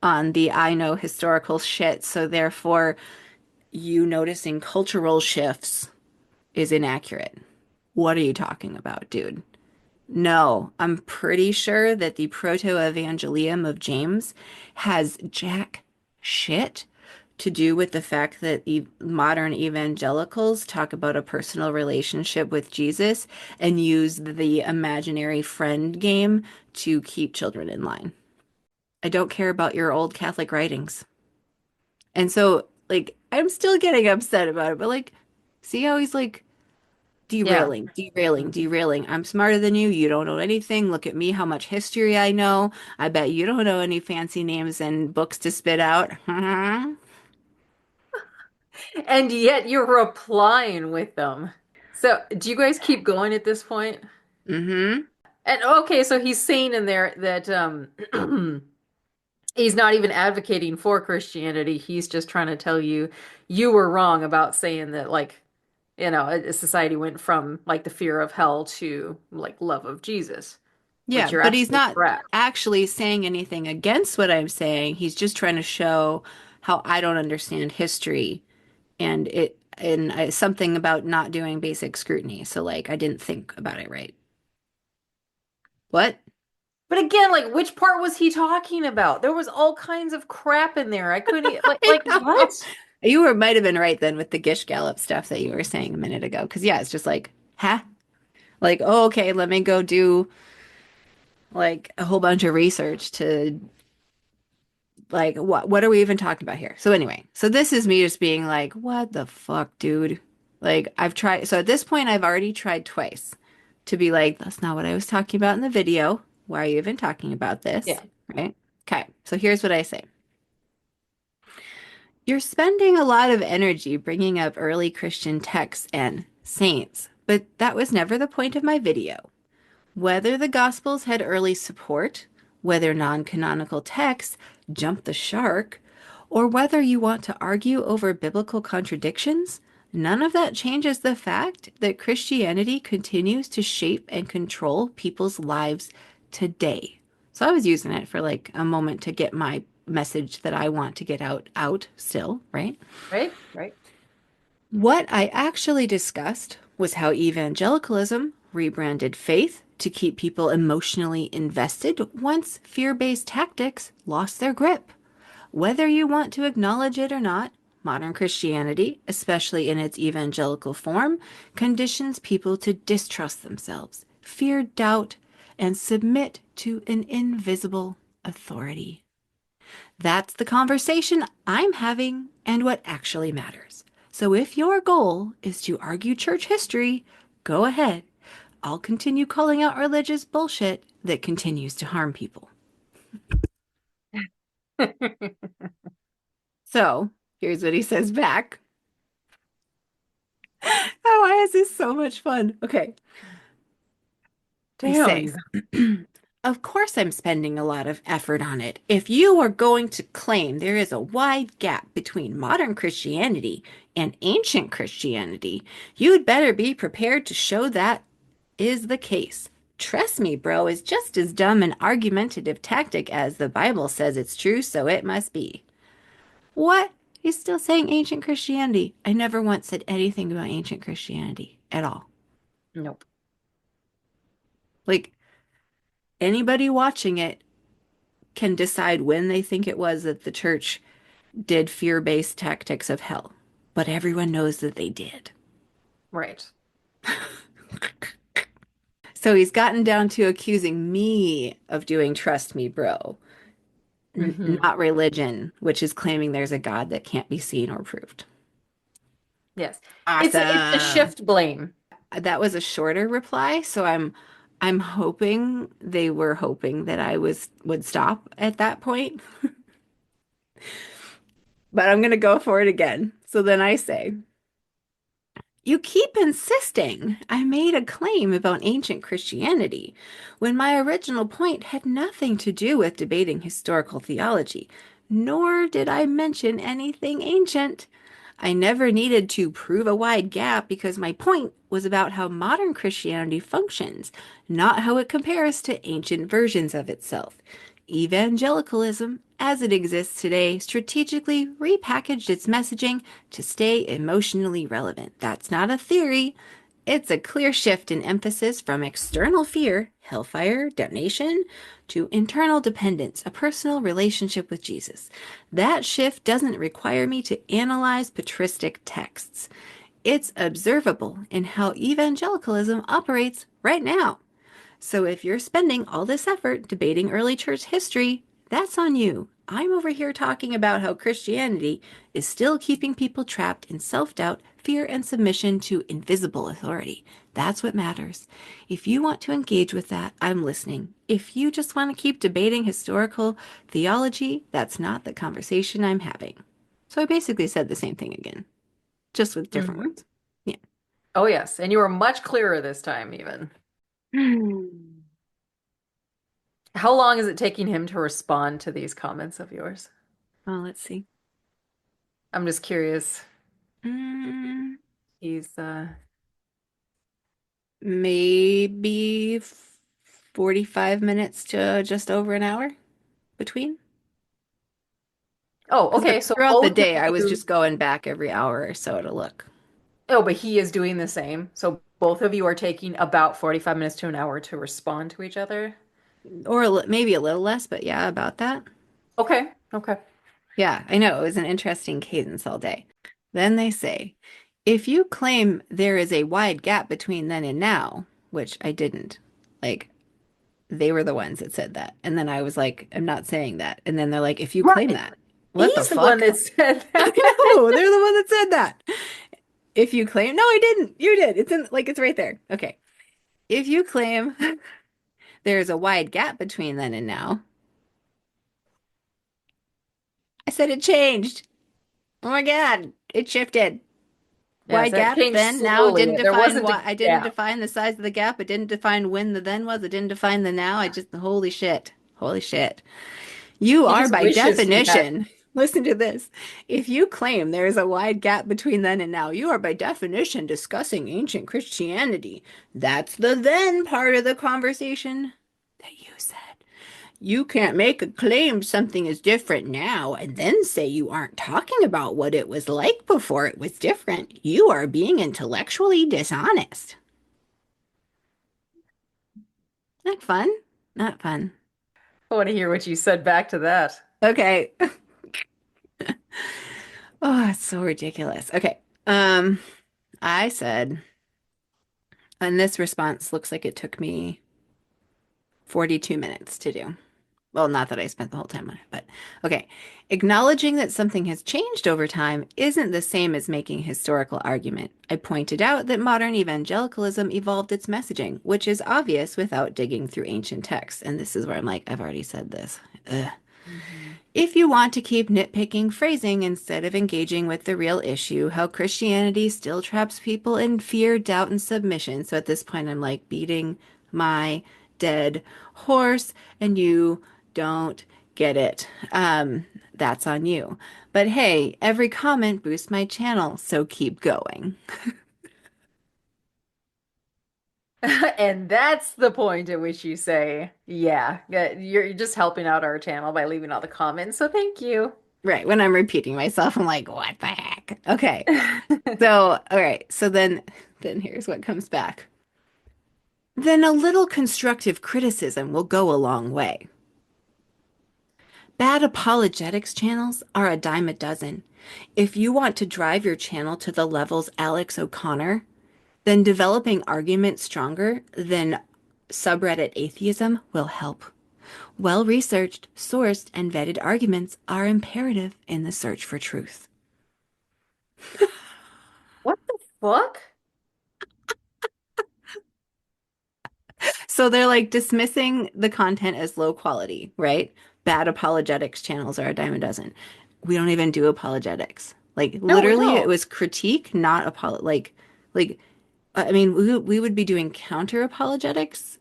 S1: on the I know historical shit, so therefore you noticing cultural shifts is inaccurate. What are you talking about, dude? No, I'm pretty sure that the Proto-Evangelium of James has jack shit to do with the fact that modern evangelicals talk about a personal relationship with Jesus and use the imaginary friend game to keep children in line. I don't care about your old Catholic writings. And so, like, I'm still getting upset about it, but like, see how he's like,
S2: Yeah.
S1: derailing, derailing, derailing. I'm smarter than you. You don't know anything. Look at me, how much history I know. I bet you don't know any fancy names and books to spit out.
S2: And yet you're replying with them. So, do you guys keep going at this point?
S1: Mm-hmm.
S2: And okay, so he's saying in there that he's not even advocating for Christianity. He's just trying to tell you you were wrong about saying that like, a society went from like the fear of hell to like love of Jesus,
S1: Yeah,
S2: which you're
S1: but he's
S2: absolutely
S1: not
S2: correct.
S1: actually saying anything against what I'm saying. He's just trying to show how I don't understand history and something about not doing basic scrutiny. So like I didn't think about it right. What?
S2: But again, like which part was he talking about? There was all kinds of crap in there. I couldn't
S1: I
S2: like
S1: know.
S2: what?
S1: You were might have been right then with the Gish Gallop stuff that you were saying a minute ago. Because yeah, it's just like, huh? Like, oh, okay, let me go do like a whole bunch of research to like what are we even talking about here? So anyway, so this is me just being like, what the fuck, dude? Like I've tried so at this point I've already tried twice to be like, that's not what I was talking about in the video. Why are you even talking about this?
S2: Yeah.
S1: Right? Okay, so here's what I say. You're spending a lot of energy bringing up early Christian texts and saints, but that was never the point of my video. Whether the Gospels had early support, whether non-canonical texts jumped the shark, or whether you want to argue over biblical contradictions, none of that changes the fact that Christianity continues to shape and control people's lives today. So I was using it for like a moment to get my message that I want to get out still, right?
S2: Right? Right.
S1: What I actually discussed was how evangelicalism rebranded faith to keep people emotionally invested once fear-based tactics lost their grip. Whether you want to acknowledge it or not, modern Christianity, especially in its evangelical form, conditions people to distrust themselves, fear doubt, and submit to an invisible authority. That's the conversation I'm having and what actually matters. So if your goal is to argue church history, go ahead. I'll continue calling out religious bullshit that continues to harm people. So here's what he says back. Oh, why is this so much fun? Okay. I
S2: Damn,
S1: say,
S2: he's
S1: of course I'm spending a lot of effort on it. If you are going to claim there is a wide gap between modern Christianity and ancient Christianity, you'd better be prepared to show that is the case. Trust me, bro, is just as dumb an argumentative tactic as the Bible says it's true, so it must be. What? He's still saying ancient Christianity. I never once said anything about ancient Christianity at all.
S2: nope.
S1: Like, anybody watching it can decide when they think it was that the church did fear-based tactics of hell. But everyone knows that they did.
S2: Right.
S1: So he's gotten down to accusing me of doing trust me, bro,
S2: Hmm.
S1: not religion, which is claiming there's a God that can't be seen or proved.
S2: Yes. It's a
S1: Awesome.
S2: shift blame.
S1: That was a shorter reply, so I'm hoping they were hoping that I would stop at that point, but I'm gonna go for it again. So then I say, you keep insisting I made a claim about ancient Christianity when my original point had nothing to do with debating historical theology, nor did I mention anything ancient. I never needed to prove a wide gap because my point was about how modern Christianity functions, not how it compares to ancient versions of itself. Evangelicalism, as it exists today, strategically repackaged its messaging to stay emotionally relevant. That's not a theory. It's a clear shift in emphasis from external fear, hellfire, damnation, to internal dependence, a personal relationship with Jesus. That shift doesn't require me to analyze patristic texts. It's observable in how evangelicalism operates right now. So if you're spending all this effort debating early church history, that's on you. I'm over here talking about how Christianity is still keeping people trapped in self doubt, fear, and submission to invisible authority. That's what matters. If you want to engage with that, I'm listening. If you just want to keep debating historical theology, that's not the conversation I'm having. So I basically said the same thing again, just with different
S2: Hmm.
S1: words. Yeah.
S2: Oh, yes. And you were much clearer this time, even. How long is it taking him to respond to these comments of yours?
S1: Well, let's see.
S2: I'm just curious.
S1: Mm,
S2: He's
S1: maybe 45 minutes to just over an hour between.
S2: Oh,
S1: Because
S2: okay. So
S1: throughout the
S2: both of
S1: day, I was
S2: you.
S1: just going back every hour or so to look.
S2: Oh, but he is doing the same. So both of you are taking about 45 minutes to an hour to respond to each other.
S1: Or maybe a little less, but yeah, about that.
S2: Okay. Okay.
S1: Yeah, I know. It was an interesting cadence all day. Then they say, if you claim there is a wide gap between then and now, which I didn't, like, they were the ones that said that. And then I was like, I'm not saying that. And then they're like, if you claim
S2: Right.
S1: that, what the
S2: He's the one
S1: fuck?
S2: that said
S1: I
S2: that.
S1: know, they're the one that said that. If you claim, no, I didn't. You did. It's in, like, it's right there. Okay. If you claim there's a wide gap between then and now, I said it changed. Oh my God, it shifted.
S2: Yes,
S1: Wide
S2: that
S1: gap
S2: changed
S1: then, now
S2: slowly.
S1: didn't
S2: There
S1: define
S2: wasn't
S1: what,
S2: a
S1: I didn't
S2: gap.
S1: define the size of the gap. It didn't define when the then was. It didn't define the now. I just, holy shit. Holy shit. You
S2: He
S1: are
S2: just
S1: by
S2: wishes he had.
S1: definition, listen to this. If you claim there is a wide gap between then and now, you are by definition discussing ancient Christianity. That's the then part of the conversation that you said. You can't make a claim something is different now and then say you aren't talking about what it was like before it was different. You are being intellectually dishonest. Not fun. Not fun.
S2: I want to hear what you said back to that.
S1: Okay. Oh, it's so ridiculous. Okay. Um, I said, and this response looks like it took me 42 minutes to do. Well, not that I spent the whole time on it, but okay. Acknowledging that something has changed over time isn't the same as making a historical argument. I pointed out that modern evangelicalism evolved its messaging, which is obvious without digging through ancient texts. And this is where I'm like, I've already said this. Ugh.
S2: Mhm.
S1: If you want to keep nitpicking phrasing instead of engaging with the real issue, how Christianity still traps people in fear, doubt, and submission. So at this point, I'm like beating my dead horse, and you don't get it. That's on you. But hey, every comment boosts my channel, so keep going.
S2: And that's the point at which you say, yeah, you're just helping out our channel by leaving all the comments. So thank you.
S1: Right. When I'm repeating myself, I'm like, what the heck? Okay. So, all right. So then here's what comes back. Then a little constructive criticism will go a long way. Bad apologetics channels are a dime a dozen. If you want to drive your channel to the levels Alex O'Connor, then developing arguments stronger than subreddit atheism will help. Well researched, sourced, and vetted arguments are imperative in the search for truth.
S2: What the fuck?
S1: So they're like dismissing the content as low quality, right? Bad apologetics channels are a dime a dozen. We don't even do apologetics. Like
S2: No, we
S1: literally it
S2: don't.
S1: was critique, not like I mean we would be doing counter apologetics,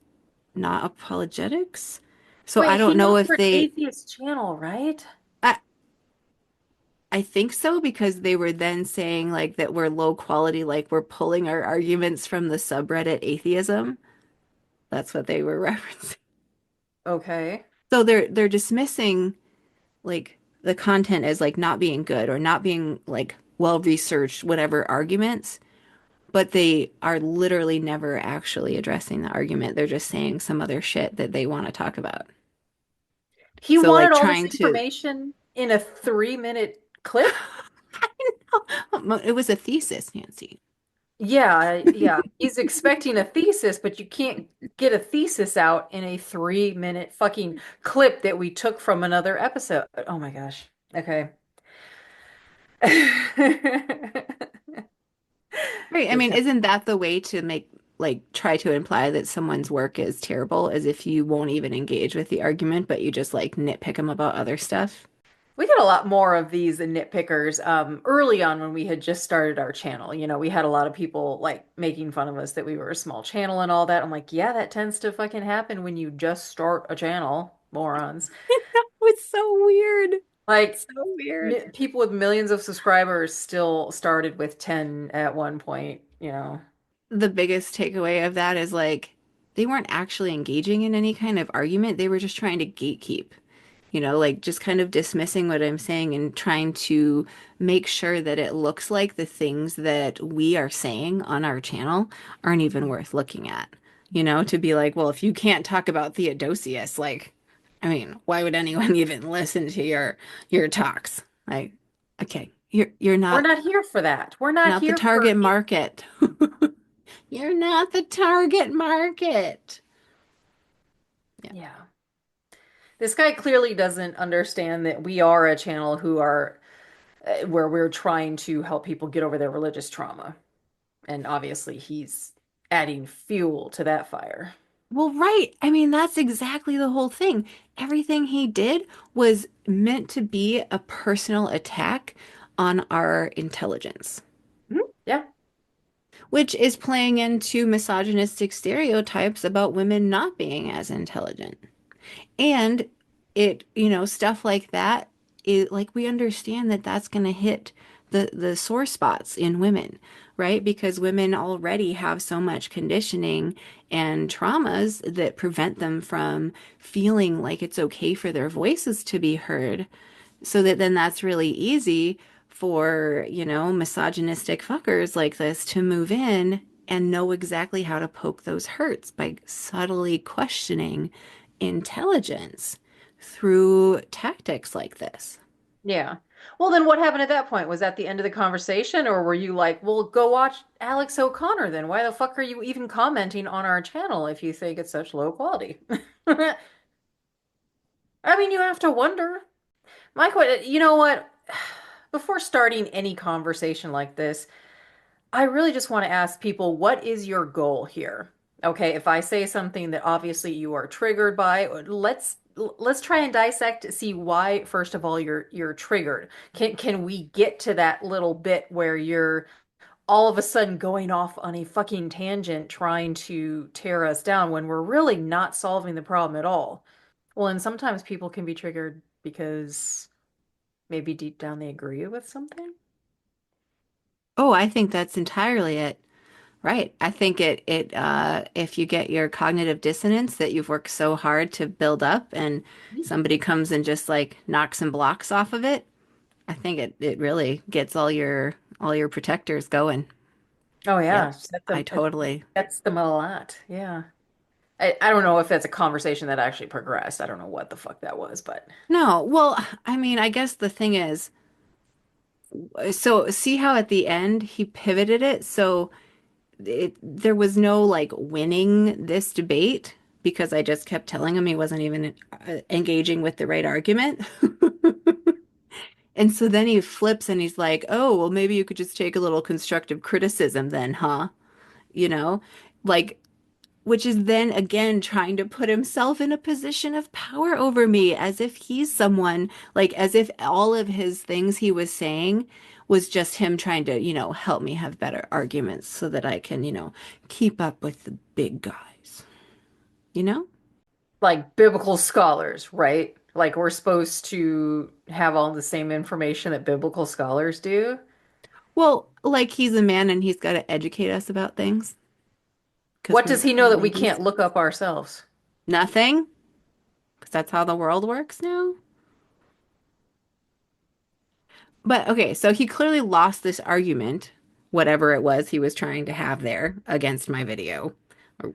S1: not apologetics. So I
S2: Wait, he
S1: don't know
S2: knows
S1: if
S2: we're an
S1: they
S2: atheist channel, right?
S1: I I think so because they were then saying like that we're low quality, like we're pulling our arguments from the subreddit atheism. That's what they were referencing.
S2: Okay.
S1: So they're dismissing like the content as like not being good or not being like well researched, whatever arguments, but they are literally never actually addressing the argument. They're just saying some other shit that they want to talk about.
S2: He
S1: So
S2: wanted
S1: like
S2: all this
S1: trying to,
S2: information in a 3-minute clip?
S1: it was a thesis, Nancy.
S2: Yeah, yeah. He's expecting a thesis, but you can't get a thesis out in a 3-minute fucking clip that we took from another episode. Oh my gosh. Okay.
S1: Right. I
S2: Good
S1: mean,
S2: time.
S1: isn't that the way to make like try to imply that someone's work is terrible as if you won't even engage with the argument, but you just like nitpick them about other stuff?
S2: We got a lot more of these nitpickers early on when we had just started our channel. We had a lot of people like making fun of us that we were a small channel and all that. I'm like, yeah, that tends to fucking happen when you just start a channel, morons.
S1: It's so weird.
S2: Like
S1: It's so weird.
S2: people with millions of subscribers still started with 10 at one point.
S1: The biggest takeaway of that is like they weren't actually engaging in any kind of argument. They were just trying to gatekeep, like just kind of dismissing what I'm saying and trying to make sure that it looks like the things that we are saying on our channel aren't even worth looking at. To be like, well, if you can't talk about Theodosius, like, I mean, why would anyone even listen to your talks? Like, okay, you're
S2: We're
S1: not
S2: not here for that. We're not
S1: not the
S2: here for
S1: target market. You're not the target market. Yeah.
S2: yeah. This guy clearly doesn't understand that we are a channel who are where we're trying to help people get over their religious trauma. And obviously he's adding fuel to that fire.
S1: Well, right. I mean, that's exactly the whole thing. Everything he did was meant to be a personal attack on our intelligence,
S2: Mhm. Yeah.
S1: which is playing into misogynistic stereotypes about women not being as intelligent. And stuff like that is like we understand that that's going to hit the sore spots in women, right? Because women already have so much conditioning and traumas that prevent them from feeling like it's okay for their voices to be heard. So that then that's really easy for, misogynistic fuckers like this to move in and know exactly how to poke those hurts by subtly questioning intelligence through tactics like this.
S2: Yeah. Well, then what happened at that point? Was that the end of the conversation, or were you like, well, go watch Alex O'Connor then? Why the fuck are you even commenting on our channel if you think it's such low quality? I mean, you have to wonder. You know what? Before starting any conversation like this, I really just want to ask people, what is your goal here? Okay, if I say something that obviously you are triggered by, let's try and dissect to see why, first of all, you're triggered. Can we get to that little bit where you're all of a sudden going off on a fucking tangent trying to tear us down when we're really not solving the problem at all? Well, and sometimes people can be triggered because maybe deep down they agree with something.
S1: Oh, I think that's entirely it. Right. I think if you get your cognitive dissonance that you've worked so hard to build up and somebody comes and just like knocks some blocks off of it, I think it really gets all your protectors going.
S2: Oh
S1: Yep.
S2: yeah,
S1: I totally.
S2: sets them a lot. Yeah. I don't know if that's a conversation that actually progressed. I don't know what the fuck that was, but
S1: No, well, I mean, I guess the thing is, so see how at the end he pivoted it so there was no like winning this debate because I just kept telling him he wasn't even engaging with the right argument. And so then he flips and he's like, "Oh, well, maybe you could just take a little constructive criticism then, huh?" You know, like, which is then again trying to put himself in a position of power over me as if he's someone, like, as if all of his things he was saying was just him trying to, help me have better arguments so that I can, keep up with the big guys, you know?
S2: like biblical scholars, right? Like we're supposed to have all the same information that biblical scholars do.
S1: Well, like he's a man and he's got to educate us about things because
S2: What
S1: we're
S2: does he know that we
S1: ladies.
S2: can't look up ourselves?
S1: Nothing, because that's how the world works now. But okay, so he clearly lost this argument, whatever it was he was trying to have there against my video, or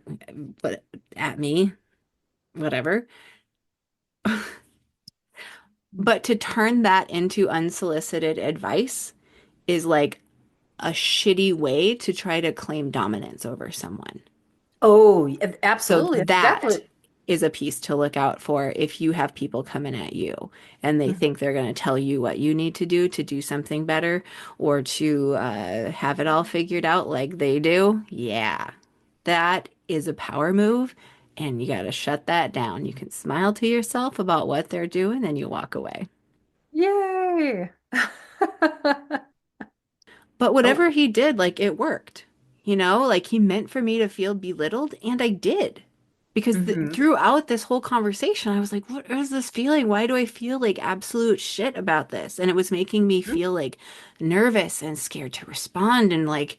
S1: but at me, whatever. But to turn that into unsolicited advice is like a shitty way to try to claim dominance over someone.
S2: Oh,
S1: So
S2: absolutely. That's
S1: that
S2: exactly.
S1: is a piece to look out for if you have people coming at you and they
S2: Mhm.
S1: think they're going to tell you what you need to do something better or to have it all figured out like they do. Yeah, that is a power move and you got to shut that down. You can smile to yourself about what they're doing and you walk away.
S2: Yay.
S1: But
S2: Oh.
S1: whatever he did, like it worked. Like he meant for me to feel belittled, and I did. Because
S2: Hmm.
S1: throughout this whole conversation, I was like, what is this feeling? Why do I feel like absolute shit about this? And it was making me feel like nervous and scared to respond and like,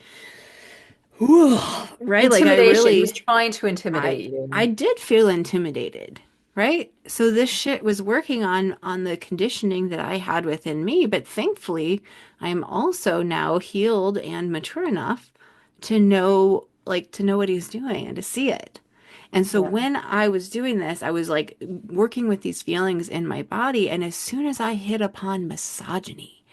S1: whew, right? Like I
S2: Intimidation. He was
S1: really
S2: trying to intimidate
S1: I
S2: you.
S1: did feel intimidated, right? So this shit was working on the conditioning that I had within me, but thankfully, I'm also now healed and mature enough to know what he's doing and to see it. And so
S2: Yeah.
S1: when I was doing this, I was like working with these feelings in my body, and as soon as I hit upon misogyny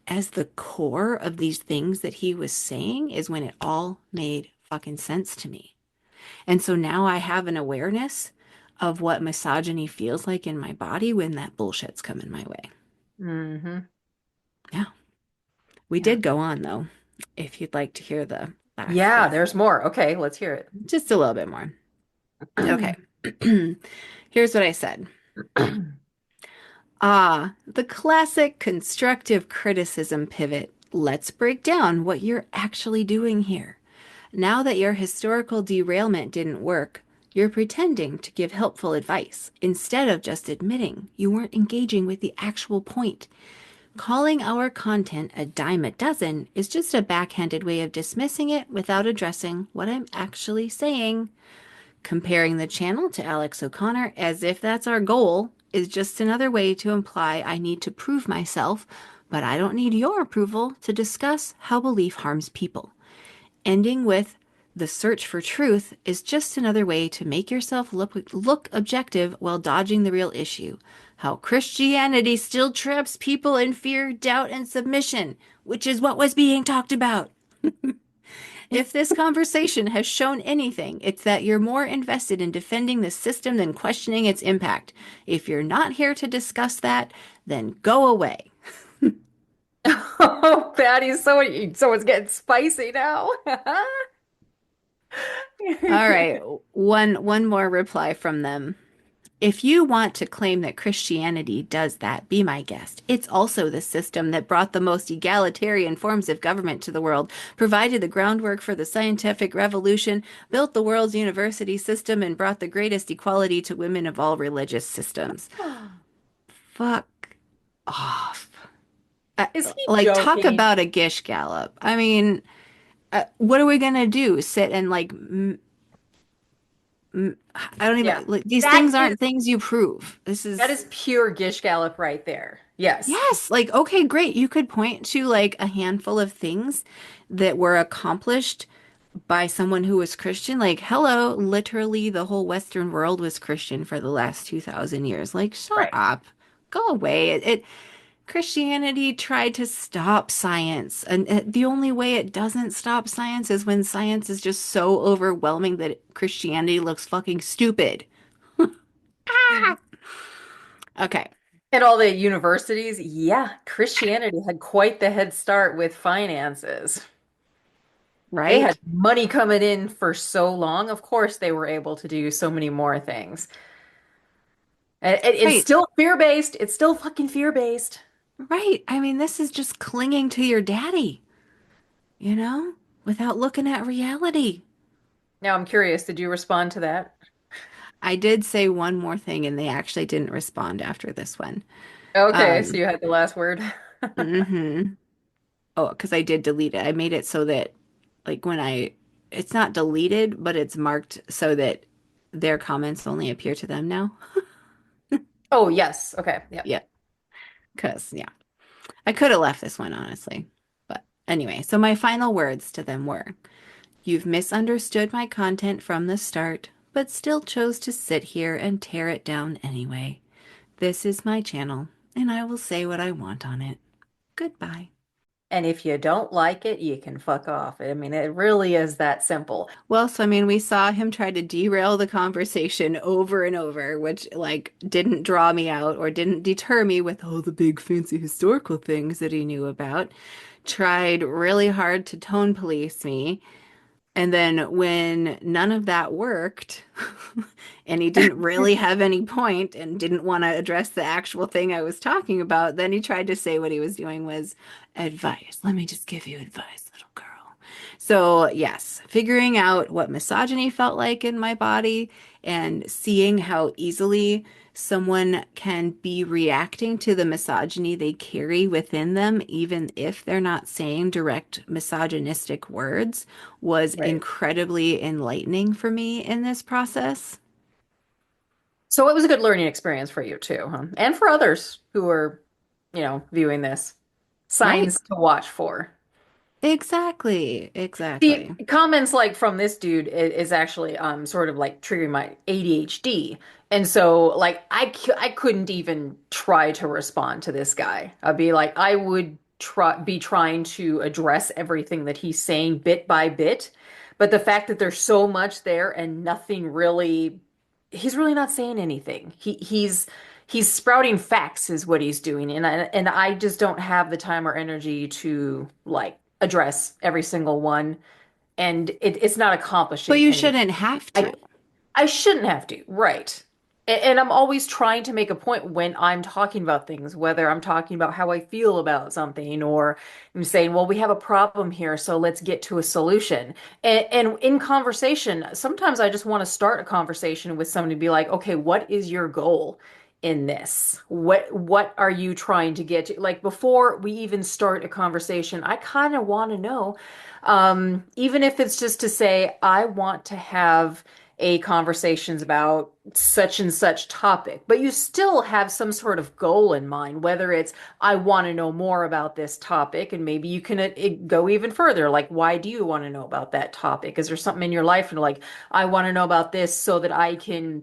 S1: as the core of these things that he was saying is when it all made fucking sense to me. And so now I have an awareness of what misogyny feels like in my body when that bullshit's coming my way.
S2: Hmm.
S1: Yeah. We
S2: Yeah.
S1: did go on though, if you'd like to hear the last
S2: Yeah,
S1: piece.
S2: there's more. Okay, let's hear
S1: Just a little bit more. Okay.
S2: it.
S1: Here's what I said. Ah, the classic constructive criticism pivot. Let's break down what you're actually doing here. Now that your historical derailment didn't work, you're pretending to give helpful advice instead of just admitting you weren't engaging with the actual point. Calling our content a dime a dozen is just a backhanded way of dismissing it without addressing what I'm actually saying. Comparing the channel to Alex O'Connor as if that's our goal is just another way to imply I need to prove myself, but I don't need your approval to discuss how belief harms people. Ending with the search for truth is just another way to make yourself look objective while dodging the real issue. How Christianity still traps people in fear, doubt, and submission, which is what was being talked about. If this conversation has shown anything, it's that you're more invested in defending the system than questioning its impact. If you're not here to discuss that, then go away.
S2: Oh, Patty, so it's getting spicy now.
S1: All right, one more reply from them. If you want to claim that Christianity does that, be my guest. It's also the system that brought the most egalitarian forms of government to the world, provided the groundwork for the scientific revolution, built the world's university system, and brought the greatest equality to women of all religious systems. Fuck off.
S2: Is he
S1: Like, talk
S2: joking?
S1: about a gish gallop. I mean, what are we gonna do? Sit and like, I don't
S2: Yeah.
S1: even, like, these
S2: That
S1: things
S2: is
S1: aren't things you prove. This
S2: that
S1: is,
S2: is pure Gish Gallop right there. Yes.
S1: yes, like, okay, great. You could point to like a handful of things that were accomplished by someone who was Christian. Like, hello, literally the whole Western world was Christian for the last 2000 years. Like, shut
S2: Right.
S1: up. Go away. Christianity tried to stop science, and the only way it doesn't stop science is when science is just so overwhelming that Christianity looks fucking stupid. Okay,
S2: And all the universities, yeah, Christianity had quite the head start with finances. They had
S1: right?
S2: money coming in for so long. Of course, they were able to do so many more things. And it's
S1: Right,
S2: still fear-based. It's still fucking fear-based.
S1: right. I mean, this is just clinging to your daddy, you know, without looking at reality.
S2: Now, I'm curious, did you respond to that?
S1: I did say one more thing, and they actually didn't respond after this one.
S2: Okay, so
S1: Um,
S2: you had the last word.
S1: hmm Oh, because I did delete it. I made it so that, like, it's not deleted, but it's marked so that their comments only appear to them now.
S2: Oh, yes. Okay. Yep.
S1: Yeah, because, yeah, I could have left this one, honestly. But anyway, so my final words to them were, you've misunderstood my content from the start, but still chose to sit here and tear it down anyway. This is my channel, and I will say what I want on it. Goodbye.
S2: And if you don't like it, you can fuck off. I mean, it really is that simple.
S1: Well, so I mean, we saw him try to derail the conversation over and over, which like didn't draw me out or didn't deter me with all the big fancy historical things that he knew about. Tried really hard to tone police me. And then when none of that worked, and he didn't really have any point and didn't want to address the actual thing I was talking about, then he tried to say what he was doing was advice. Let me just give you advice, little girl. So, yes, figuring out what misogyny felt like in my body and seeing how easily someone can be reacting to the misogyny they carry within them, even if they're not saying direct misogynistic words, was
S2: Right.
S1: incredibly enlightening for me in this process.
S2: So it was a good learning experience for you too, huh? And for others who are, viewing this.
S1: Right.
S2: Signs to watch for.
S1: Exactly.
S2: See,
S1: Exactly.
S2: comments like from this dude is actually sort of like triggering my ADHD. And so like I couldn't even try to respond to this guy. I'd be like I would be trying to address everything that he's saying bit by bit. But the fact that there's so much there and nothing really he's really not saying anything. He's sprouting facts is what he's doing and I just don't have the time or energy to like address every single one and it's not
S1: But
S2: accomplishing
S1: you
S2: anything.
S1: shouldn't have
S2: I
S1: to.
S2: I shouldn't have to, right? And I'm always trying to make a point when I'm talking about things, whether I'm talking about how I feel about something or I'm saying, well, we have a problem here, so let's get to a solution. And in conversation, sometimes I just want to start a conversation with somebody to be like, okay, what is your goal in this? What are you trying to get to? Like before we even start a conversation, I kind of want to know, even if it's just to say, I want to have a conversations about such and such topic, but you still have some sort of goal in mind, whether it's I want to know more about this topic, and maybe you can go even further. Like, why do you want to know about that topic? Is there something in your life and like, I want to know about this so that I can,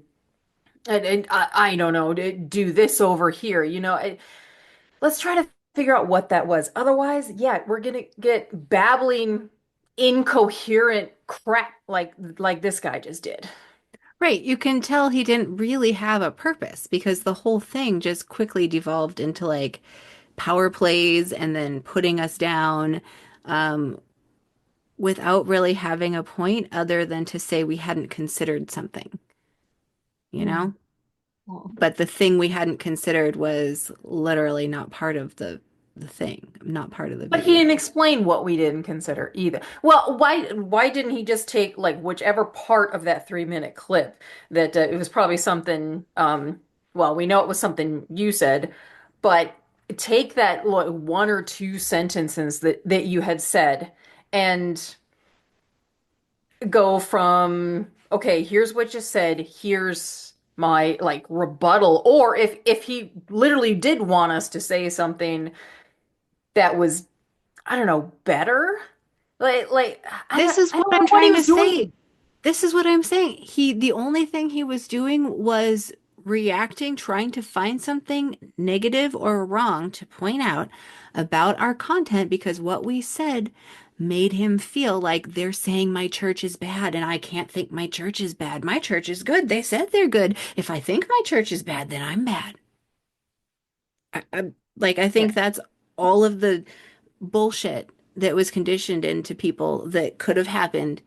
S2: and I don't know, do this over here, let's try to figure out what that was. Otherwise, yeah, we're gonna get babbling incoherent crap like this guy just did.
S1: Right. You can tell he didn't really have a purpose because the whole thing just quickly devolved into like power plays and then putting us down um, without really having a point other than to say we hadn't considered something, you
S2: Hmm.
S1: know? But the thing we hadn't considered was literally not part of the thing, not part of the
S2: But he
S1: video.
S2: didn't explain what we didn't consider either. Well, why didn't he just take like whichever part of that 3 minute clip that it was probably something well, we know it was something you said, but take that like, one or two sentences that you had said and go from okay, here's what you said, here's my like rebuttal, or if he literally did want us to say something that was I don't know, better. Like
S1: This is
S2: I
S1: what
S2: don't
S1: I'm
S2: know what he
S1: trying to
S2: was
S1: say.
S2: doing.
S1: This is what I'm saying. The only thing he was doing was reacting, trying to find something negative or wrong to point out about our content because what we said made him feel like they're saying my church is bad and I can't think my church is bad. My church is good. They said they're good. If I think my church is bad, then I'm bad. I think
S2: Yeah.
S1: that's all of the bullshit that was conditioned into people that could have happened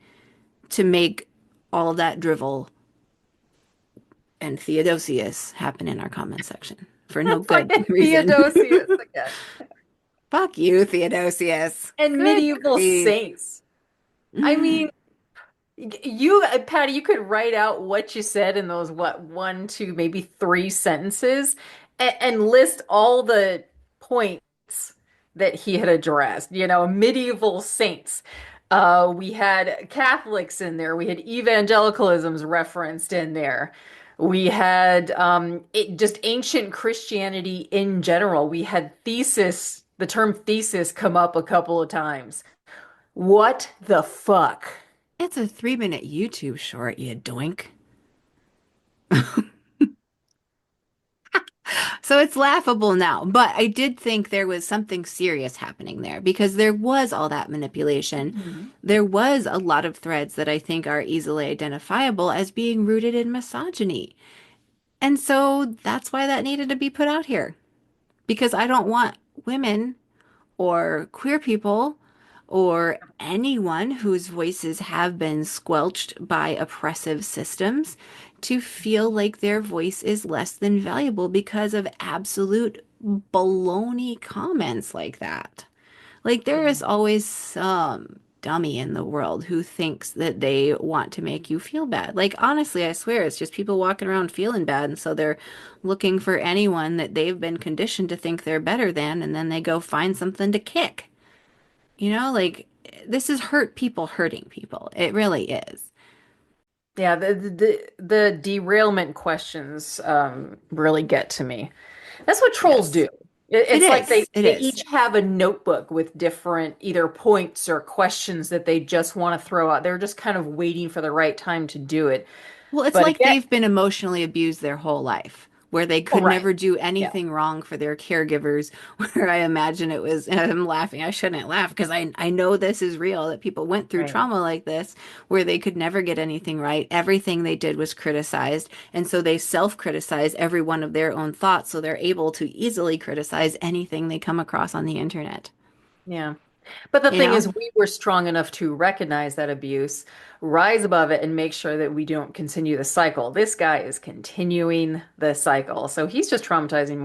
S1: to make all that drivel and Theodosius happen in our comment section for no good
S2: Fucking
S1: reason.
S2: Theodosius again.
S1: Fuck you, Theodosius.
S2: And
S1: Good
S2: medieval
S1: grief.
S2: saints. I mean, you, Patty, you could write out what you said in those, what, one, two, maybe three sentences and list all the points that he had addressed. You know, medieval saints. We had Catholics in there. We had evangelicalisms referenced in there. We had just ancient Christianity in general. We had thesis, the term thesis come up a couple of times. What the fuck?
S1: It's a 3 minute YouTube short, you doink. So it's laughable now, but I did think there was something serious happening there because there was all that manipulation.
S2: Mhm.
S1: There was a lot of threads that I think are easily identifiable as being rooted in misogyny. And so that's why that needed to be put out here because I don't want women or queer people or anyone whose voices have been squelched by oppressive systems to feel like their voice is less than valuable because of absolute baloney comments like that. Like, there
S2: Yeah.
S1: is always some dummy in the world who thinks that they want to make you feel bad. Like, honestly, I swear it's just people walking around feeling bad. And so they're looking for anyone that they've been conditioned to think they're better than. And then they go find something to kick. You know, like, this is hurt people hurting people. It really is.
S2: Yeah, the derailment questions really get to me. That's what trolls do.
S1: Yes. It
S2: It's like
S1: is. It
S2: they
S1: is.
S2: each have a notebook with different either points or questions that they just want to throw out. They're just kind of waiting for the right time to do it.
S1: Well, it's
S2: But
S1: like
S2: again,
S1: they've been emotionally abused their whole life, where they
S2: oh,
S1: could
S2: right.
S1: never do
S2: Yeah,
S1: anything wrong for their caregivers. Where I imagine it was, and I'm laughing, I shouldn't laugh because I know this is real, that people went through
S2: right.
S1: trauma like this, where they could never get anything right. Everything they did was criticized. And so they self-criticize every one of their own thoughts. So they're able to easily criticize anything they come across on the internet.
S2: Yeah. But the
S1: You
S2: thing
S1: know?
S2: is, we were strong enough to recognize that abuse, rise above it, and make sure that we don't continue the cycle. This guy is continuing the cycle. So he's just traumatizing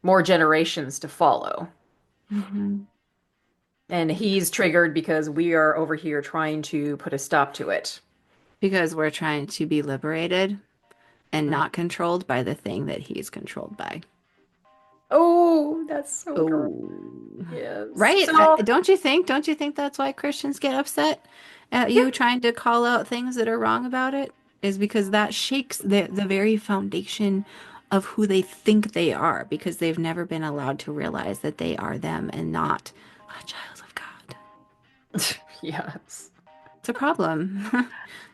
S2: more generations to follow.
S1: Mhm.
S2: And he's triggered because we are over here trying to put a stop to it.
S1: Because we're trying to be liberated and
S2: Mm.
S1: not controlled by the thing that he's controlled by.
S2: Oh, that's so dark.
S1: Oh,
S2: Yes.
S1: right.
S2: So,
S1: Don't you think? Don't you think that's why Christians get upset at
S2: yeah,
S1: you trying to call out things that are wrong about it? Is because that shakes the very foundation of who they think they are because they've never been allowed to realize that they are them and not a child of God.
S2: yes.
S1: It's a problem.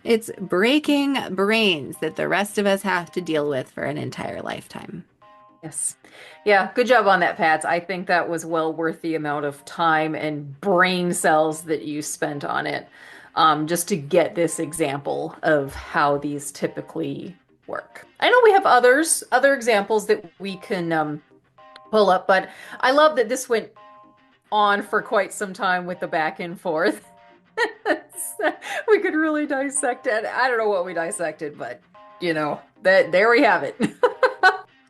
S1: It's breaking brains that the rest of us have to deal with for an entire lifetime.
S2: Yes. Yeah, good job on that, Pats. I think that was well worth the amount of time and brain cells that you spent on it, just to get this example of how these typically work. I know we have other examples that we can pull up, but I love that this went on for quite some time with the back and forth. We could really dissect it. I don't know what we dissected, but that there we have it.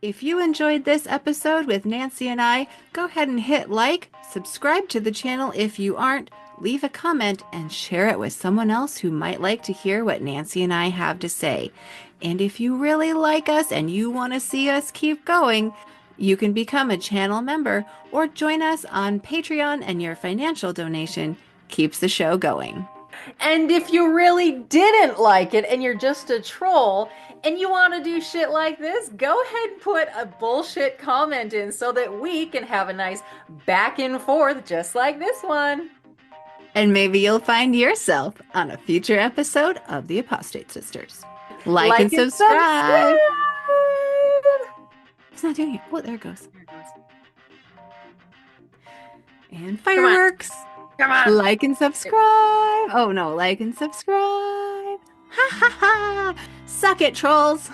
S1: If you enjoyed this episode with Nancy and I, go ahead and hit like, subscribe to the channel if you aren't, leave a comment, and share it with someone else who might like to hear what Nancy and I have to say. And if you really like us and you want to see us keep going, you can become a channel member or join us on Patreon, and your financial donation keeps the show going.
S2: And if you really didn't like it and you're just a troll and you want to do shit like this, go ahead and put a bullshit comment in so that we can have a nice back and forth just like this one.
S1: And maybe you'll find yourself on a future episode of The Apostate Sisters. Like and
S2: Like and
S1: subscribe.
S2: subscribe.
S1: It's not doing it. Oh, there it goes.
S2: There it goes.
S1: And
S2: Come on.
S1: fireworks.
S2: Come on.
S1: Like and subscribe. Oh no, like and subscribe. Ha ha ha. Suck it, trolls.